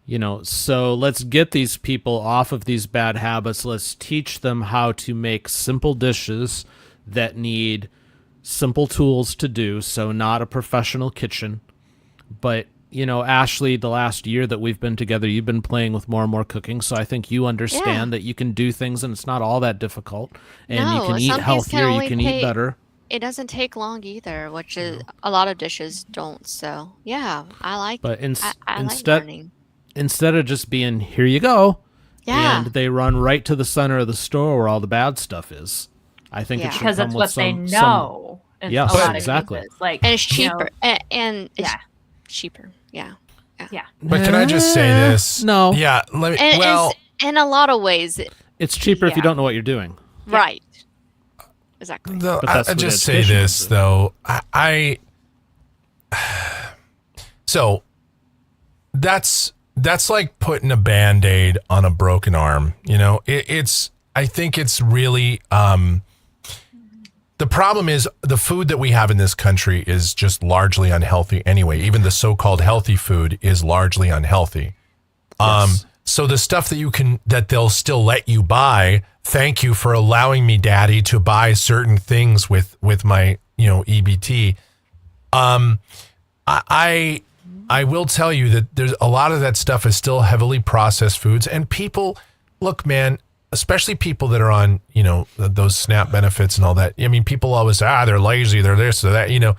B: You know, so let's get these people off of these bad habits. Let's teach them how to make simple dishes that need simple tools to do, so not a professional kitchen. But, you know, Ashley, the last year that we've been together, you've been playing with more and more cooking, so I think you understand that you can do things and it's not all that difficult. And you can eat healthier, you can eat better.
D: It doesn't take long either, which is a lot of dishes don't. So, yeah, I like
B: but
D: I like learning.
B: Instead of just being, here you go,
D: Yeah.
B: and they run right to the center of the store where all the bad stuff is. I think
D: Yeah.
B: it should
C: Because
B: come
C: that's
B: with
C: what they know. In
B: Yes,
C: a lot
B: exactly.
C: of cases. Like,
D: And it's
C: you know,
D: cheaper. And it's
C: Yeah.
D: cheaper. Yeah.
C: yeah.
A: But can I just say this?
B: No.
A: Yeah. Let me.
D: And
A: Well,
D: in a lot of ways,
B: It's cheaper if you
C: Yeah.
B: don't know what you're doing.
D: right. Exactly.
A: though,
B: But that's
A: I
B: what
A: just say
B: education
A: this
B: is.
A: though. So that's like putting a Band-Aid on a broken arm. You know, I think it's really. The problem is the food that we have in this country is just largely unhealthy anyway. Even the so-called healthy food is largely unhealthy.
B: Yes.
A: So the stuff that they'll still let you buy, thank you for allowing me, Daddy, to buy certain things with my, EBT. I will tell you that there's a lot of that stuff is still heavily processed foods, and people, look, man, especially people that are on, those SNAP benefits and all that. I mean, people always say, they're lazy, they're this or that,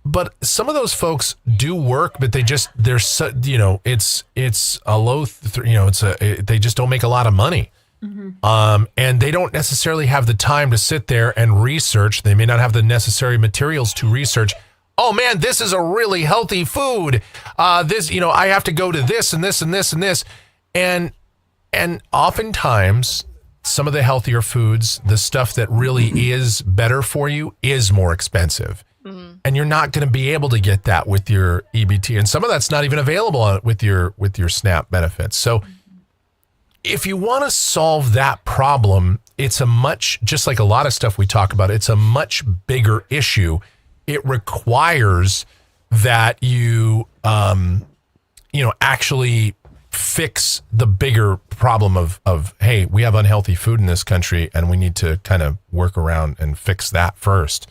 A: But some of those folks do work, but they're so, it's a low, they just don't make a lot of money. Mm-hmm. And they don't necessarily have the time to sit there and research. They may not have the necessary materials to research. Oh man, this is a really healthy food. This, I have to go to this and this and this and this. And oftentimes some of the healthier foods, the stuff that really is better for you is more expensive. And you're not going to be able to get that with your EBT. And some of that's not even available with your SNAP benefits. So if you want to solve that problem, it's just like a lot of stuff we talk about, it's a much bigger issue. It requires that you, actually fix the bigger problem of, hey, we have unhealthy food in this country and we need to kind of work around and fix that first.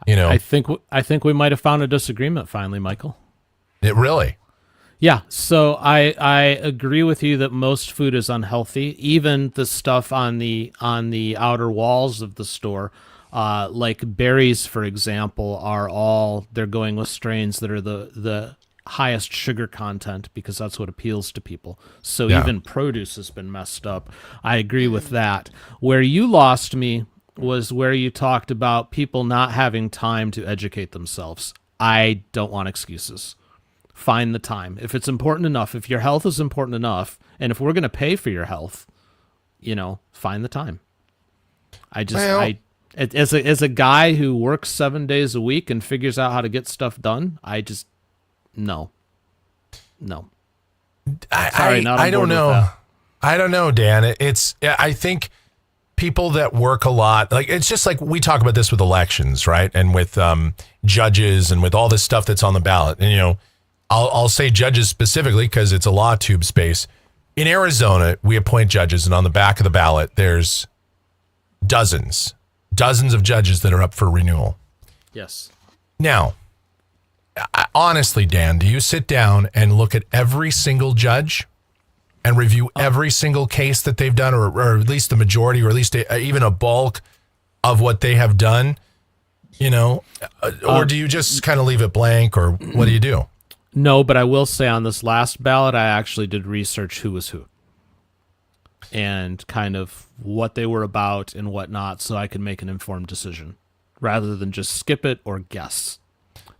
B: I think we might have found a disagreement finally, Michael.
A: It really.
B: Yeah, so I agree with you that most food is unhealthy. Even the stuff on the outer walls of the store, like berries, for example, they're going with strains that are the highest sugar content because that's what appeals to people. So even produce has been messed up. I agree with that. Where you lost me was where you talked about people not having time to educate themselves. I don't want excuses. Find the time. If it's important enough, if your health is important enough, and if we're going to pay for your health, find the time. As a guy who works 7 days a week and figures out how to get stuff done, no. Sorry, not on
A: I don't
B: board with
A: know.
B: that.
A: I don't know, Dan. I think people that work a lot, like it's just like we talk about this with elections, right? And with judges and with all this stuff that's on the ballot. And, I'll say judges specifically because it's a law tube space. In Arizona, we appoint judges, and on the back of the ballot, there's dozens of judges that are up for renewal.
B: Yes.
A: Now, honestly, Dan, do you sit down and look at every single judge and review every single case that they've done, or at least the majority, or at least even a bulk of what they have done, or do you just kind of leave it blank, or what do you do?
B: No, but I will say on this last ballot, I actually did research who was who and kind of what they were about and whatnot, so I could make an informed decision rather than just skip it or guess.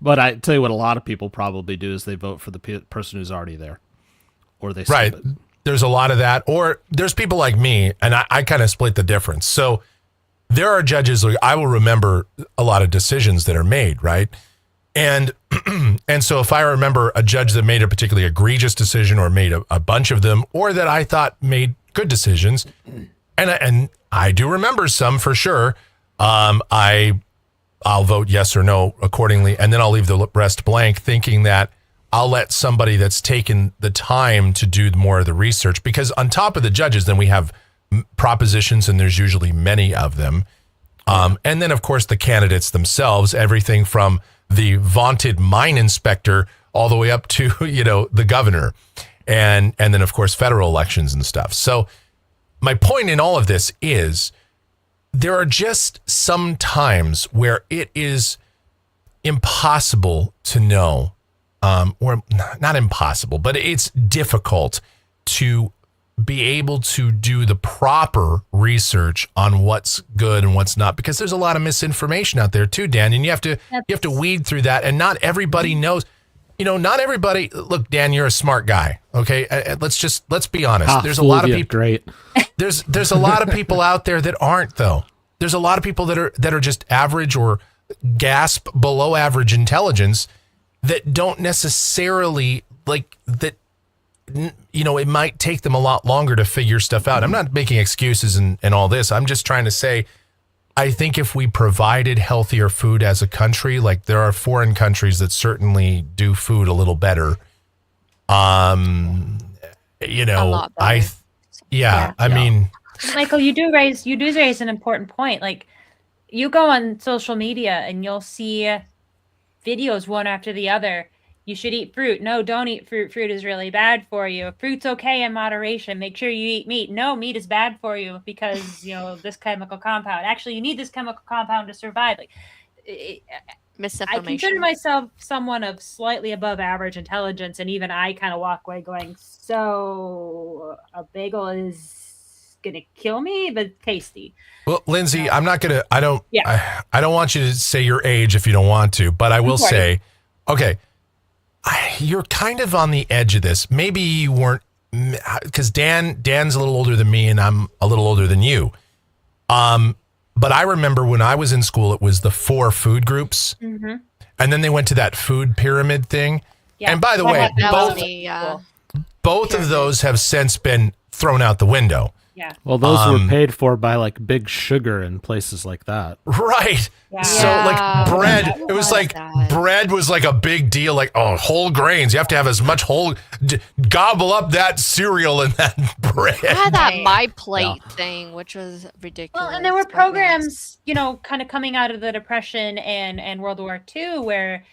B: But I tell you what a lot of people probably do is they vote for the person who's already there, or they skip it.
A: There's a lot of that, or there's people like me, and I kind of split the difference. So there are judges, like I will remember a lot of decisions that are made, right? And so if I remember a judge that made a particularly egregious decision, or made a bunch of them, or that I thought made good decisions, and I do remember some for sure, I'll vote yes or no accordingly, and then I'll leave the rest blank, thinking that I'll let somebody that's taken the time to do more of the research, because on top of the judges, then we have propositions, and there's usually many of them. And then, of course, the candidates themselves, everything from the vaunted mine inspector all the way up to, the governor, and then, of course, federal elections and stuff. So my point in all of this is there are just some times where it is impossible to know, or not impossible, but it's difficult to be able to do the proper research on what's good and what's not, because there's a lot of misinformation out there too, Dan, and you have to weed through that, and not everybody knows. Not everybody. Look, Dan, you're a smart guy. Okay, let's be honest. There's a lot of people.
B: Great.
A: There's a lot of people out there that aren't, though. There's a lot of people that are just average or gasp below average intelligence that don't necessarily like that. It might take them a lot longer to figure stuff out. I'm not making excuses and all this. I'm just trying to say, I think if we provided healthier food as a country, like there are foreign countries that certainly do food a little better.
D: A lot better.
A: I mean,
C: Michael, you do raise an important point. Like, you go on social media and you'll see videos one after the other. You should eat fruit. No, don't eat fruit. Fruit is really bad for you. Fruit's okay in moderation. Make sure you eat meat. No, meat is bad for you because, this chemical compound. Actually, you need this chemical compound to survive. Like,
D: Misinformation.
C: I consider myself someone of slightly above average intelligence, and even I kind of walk away going, so a bagel is going to kill me, but tasty.
A: Well, Lindsay, I don't want you to say your age if you don't want to, but I will say, okay, you're kind of on the edge of this. Maybe you weren't, because Dan's a little older than me and I'm a little older than you. But I remember when I was in school, it was the 4 food groups. Mm-hmm. And then they went to that food pyramid thing. Yeah. And by the way, both of those have since been thrown out the window.
C: Yeah.
B: Well, those were paid for by like Big Sugar and places like that.
A: Right. Yeah. So like bread, it was like bread was like a big deal. Like, whole grains. You have to have as much gobble up that cereal and that bread.
D: I had that My Plate thing, which was ridiculous.
C: Well, and there were programs, kind of coming out of the Depression and World War II where,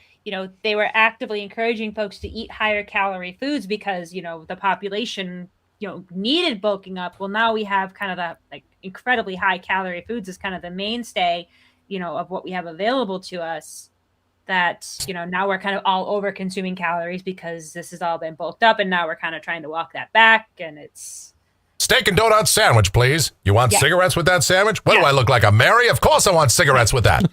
C: they were actively encouraging folks to eat higher calorie foods because, the population needed bulking up. Well, now we have kind of that like incredibly high calorie foods is kind of the mainstay, of what we have available to us, that, now we're kind of all over consuming calories because this has all been bulked up, and now we're kind of trying to walk that back, and it's
A: steak and donut sandwich, please. You want cigarettes with that sandwich? What do I look like, a Mary? Of course I want cigarettes with that.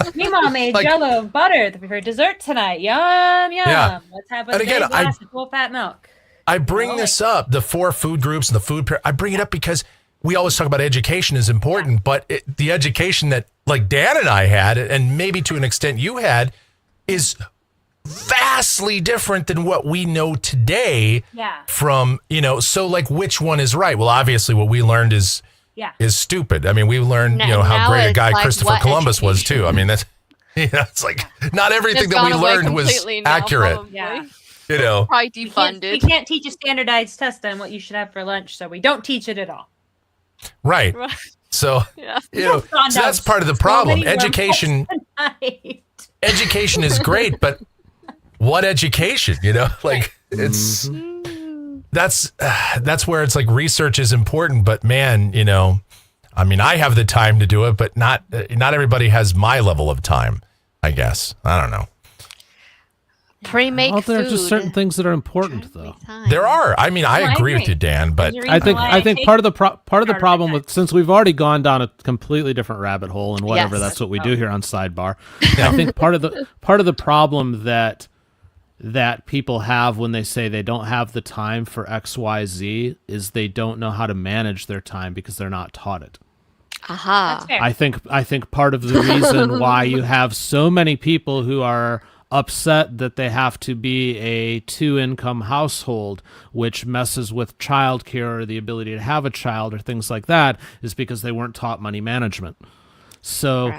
C: Look, me mom made Jell-O butter for dessert tonight. Yum, yum. Yeah. Let's have a big glass of full fat milk.
A: I bring this up, the 4 food groups and the food I bring it up because we always talk about education is important, but the education that like Dan and I had, and maybe to an extent you had, is vastly different than what we know today.
C: Yeah.
A: From, so like which one is right? Well, obviously what we learned is stupid. I mean, we learned, how great a guy like Christopher Columbus was too. I mean, that's, it's like not everything that we learned was accurate.
D: Probably.
C: Yeah.
D: Probably defunded.
C: We can't teach a standardized test on what you should have for lunch, so we don't teach it at all.
A: Right. So, so that's part of the problem. Education is great, but what education, it's, that's where it's like research is important, but man, I mean, I have the time to do it, but not everybody has my level of time, I guess. I don't know.
D: Pre-make food.
B: There are just certain things that are important, though.
A: There are. I mean, I agree with you, Dan, but
B: I think part of the problem with, since we've already gone down a completely different rabbit hole and whatever, that's what we do here on Sidebar. I think part of the problem that people have when they say they don't have the time for XYZ is they don't know how to manage their time because they're not taught it.
D: Aha.
B: I think part of the reason why you have so many people who are upset that they have to be a 2-income household, which messes with childcare or the ability to have a child or things like that, is because they weren't taught money management. So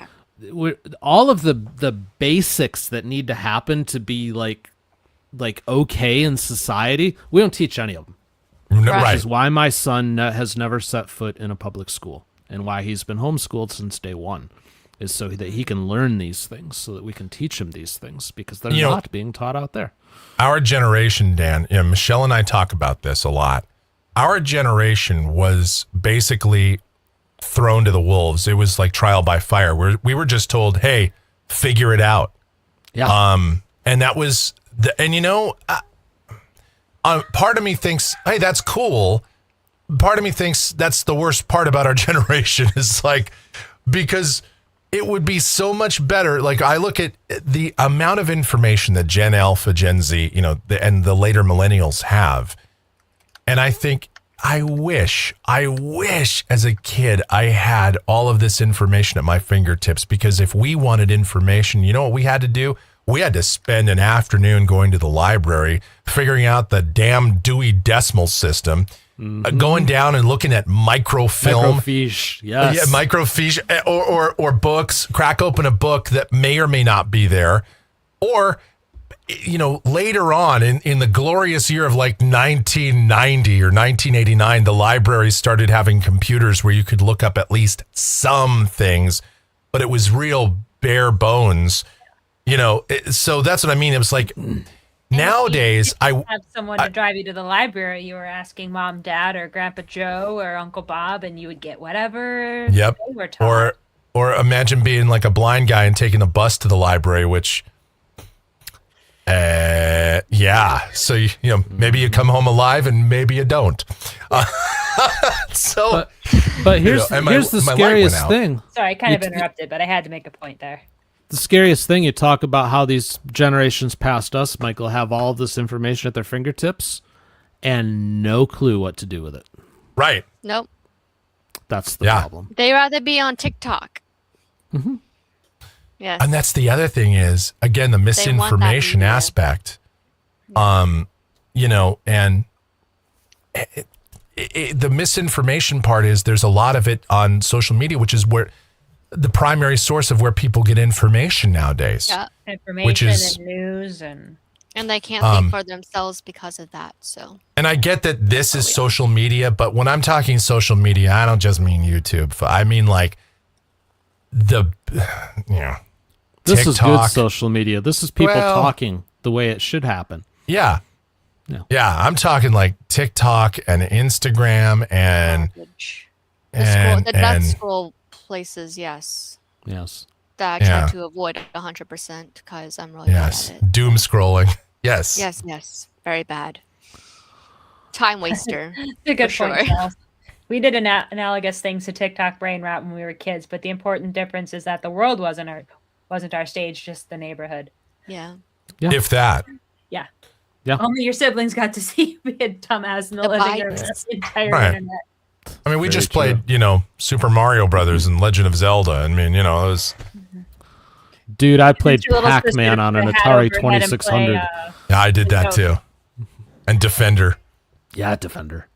B: all of the basics that need to happen to be like okay in society, we don't teach any of them.
A: Right.
B: Which is why my son has never set foot in a public school and why he's been homeschooled since day one. Is so that he can learn these things, so that we can teach him these things, because they're not being taught out there.
A: Our generation, Dan, Michelle and I talk about this a lot. Our generation was basically thrown to the wolves. It was like trial by fire. We were just told, hey, figure it out.
B: Yeah.
A: And that was, part of me thinks, hey, that's cool. Part of me thinks that's the worst part about our generation is like, because it would be so much better. Like I look at the amount of information that Gen Alpha, Gen Z, and the later millennials have. And I think, I wish as a kid, I had all of this information at my fingertips, because if we wanted information, you know what we had to do? We had to spend an afternoon going to the library, figuring out the damn Dewey Decimal System, going down and looking at microfilm.
B: Microfiche, yes.
A: Yeah, microfiche, or books, crack open a book that may or may not be there. Or, later on in the glorious year of like 1990 or 1989, the libraries started having computers where you could look up at least some things, but it was real bare bones, so that's what I mean. It was like, nowadays,
C: I have someone to drive you to the library. You were asking Mom, Dad, or Grandpa Joe or Uncle Bob, and you would get whatever.
A: Yep.
C: They were taught.
A: Or imagine being like a blind guy and taking a bus to the library, which, yeah. So maybe you come home alive and maybe you don't.
B: But here's the scariest thing.
C: Sorry, I kind of interrupted, but I had to make a point there.
B: The scariest thing, you talk about how these generations past us, Michael, have all of this information at their fingertips and no clue what to do with it.
A: Right.
D: Nope.
B: That's the problem.
D: They rather be on TikTok.
B: Mm-hmm.
D: Yes.
A: And that's the other thing is, again, the misinformation aspect. And the misinformation part is there's a lot of it on social media, which is where the primary source of where people get information nowadays.
D: Yeah.
C: Information and news and
D: they can't think for themselves because of that. So.
A: And I get that this is social media, but when I'm talking social media, I don't just mean YouTube. I mean like this
B: is good social media. This is people talking the way it should happen.
A: Yeah. I'm talking like TikTok and Instagram and
D: that scroll places, yes. That I try to avoid 100% because I'm really bad at it.
A: Doom scrolling. Yes.
D: Yes. Very bad. Time waster.
C: That's a good point, Charles. We did analogous things to TikTok brain rot when we were kids, but the important difference is that the world wasn't our stage, just the neighborhood.
D: Yeah.
A: If that.
C: Yeah.
B: Only
C: your siblings got to see you being dumbass in the living room. The entire internet.
A: I mean, we just played, Super Mario Brothers and Legend of Zelda. I mean, it was.
B: Dude, I played Pac-Man on an Atari 2600.
A: Yeah, I did that too. And Defender.
B: Yeah, Defender.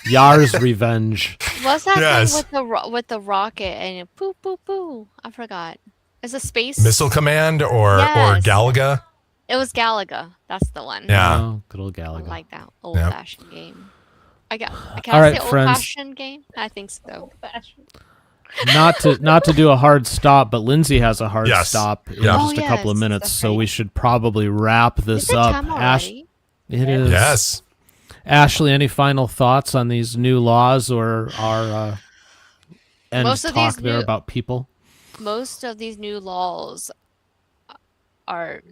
B: Yar's Revenge.
D: What's that thing with the rocket and poo poo poo? I forgot. Is it space
A: Missile Command or Galaga?
D: It was Galaga. That's the one.
A: Yeah.
B: Oh, good old Galaga.
D: I like that old-fashioned game. I
B: All right,
D: say old-fashioned game? I think so.
B: Not to do a hard stop, but Lindsay has a hard stop in just a couple of minutes, so we should probably wrap this up. It is.
A: Yes.
B: Ashley, any final thoughts on these new laws or our talk there about people?
D: Most of these new laws are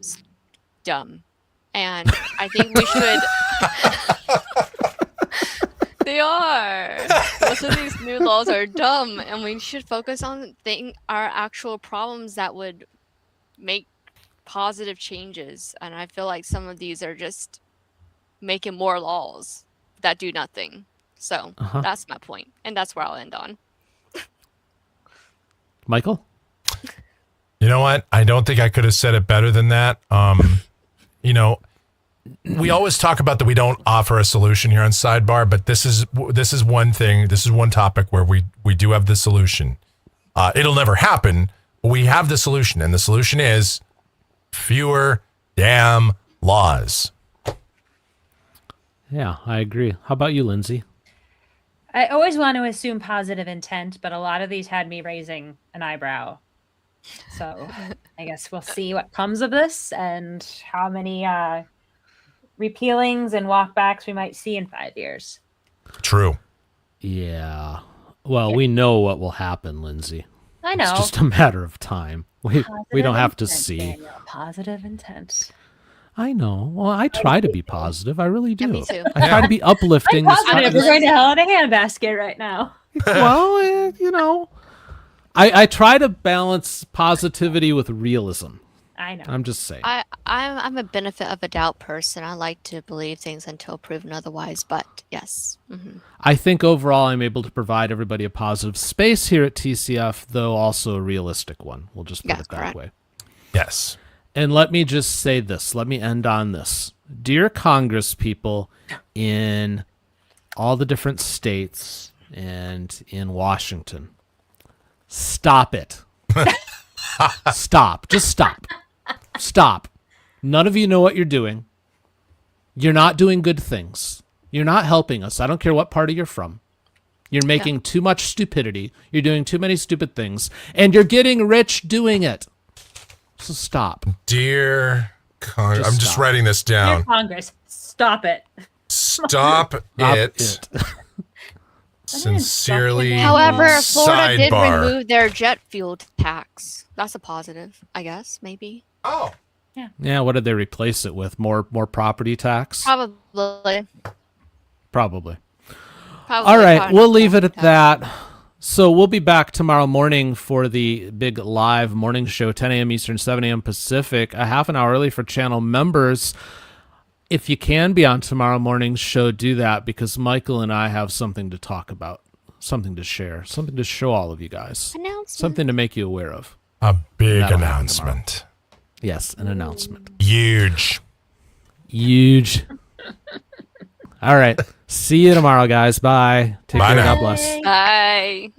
D: dumb, and I think we should. They are. Most of these new laws are dumb, and we should focus on our actual problems that would make positive changes. And I feel like some of these are just making more laws that do nothing. So that's my point, and that's where I'll end on.
B: Michael?
A: You know what? I don't think I could have said it better than that. We always talk about that we don't offer a solution here on Sidebar, but this is one thing. This is one topic where we do have the solution. It'll never happen, but we have the solution, and the solution is fewer damn laws.
B: Yeah, I agree. How about you, Lindsay?
C: I always want to assume positive intent, but a lot of these had me raising an eyebrow. So I guess we'll see what comes of this and how many repealings and walkbacks we might see in 5 years.
A: True.
B: Yeah. Well, we know what will happen, Lindsay.
C: I know.
B: It's just a matter of time. We don't have to see.
C: Daniel. Positive intent.
B: I know. Well, I try to be positive. I really do.
D: Yeah, me too.
B: I try to be uplifting.
C: Positive. We're going to hell in a handbasket right now.
B: Well, I try to balance positivity with realism.
C: I know.
B: I'm just saying.
D: I'm a benefit of a doubt person. I like to believe things until proven otherwise. But yes,
B: I think overall I'm able to provide everybody a positive space here at TCF, though also a realistic one. We'll just put it that
D: correct.
B: way.
A: Yes.
B: And let me just say this. Let me end on this. Dear Congress people in all the different states and in Washington, stop it. Stop. Just stop. Stop. None of you know what you're doing. You're not doing good things. You're not helping us. I don't care what party you're from. You're making too much stupidity. You're doing too many stupid things. And you're getting rich doing it. So stop.
A: Dear Congress, I'm just
B: stop.
A: writing this down.
C: Dear Congress, stop it.
A: Stop it. Sincerely.
D: However, Florida did
A: Sidebar.
D: remove their jet fuel tax. That's a positive, I guess. Maybe.
A: Oh.
B: Yeah, what did they replace it with? More property tax?
D: Probably.
B: Probably.
D: Probably
B: All right,
D: probably
B: we'll
D: not
B: leave it at
D: tax.
B: that. So we'll be back tomorrow morning for the big live morning show, 10 a.m. Eastern, 7 a.m. Pacific, a half an hour early for channel members. If you can be on tomorrow morning's show, do that, because Michael and I have something to talk about, something to share, something to show all of you guys,
D: Announcement.
B: something to make you aware of.
A: A big
B: That'll happen
A: announcement.
B: Yes, an announcement.
A: Huge.
B: Huge. All right. See you tomorrow, guys. Bye. Take
A: Bye
B: care.
A: now.
B: God bless.
D: Bye.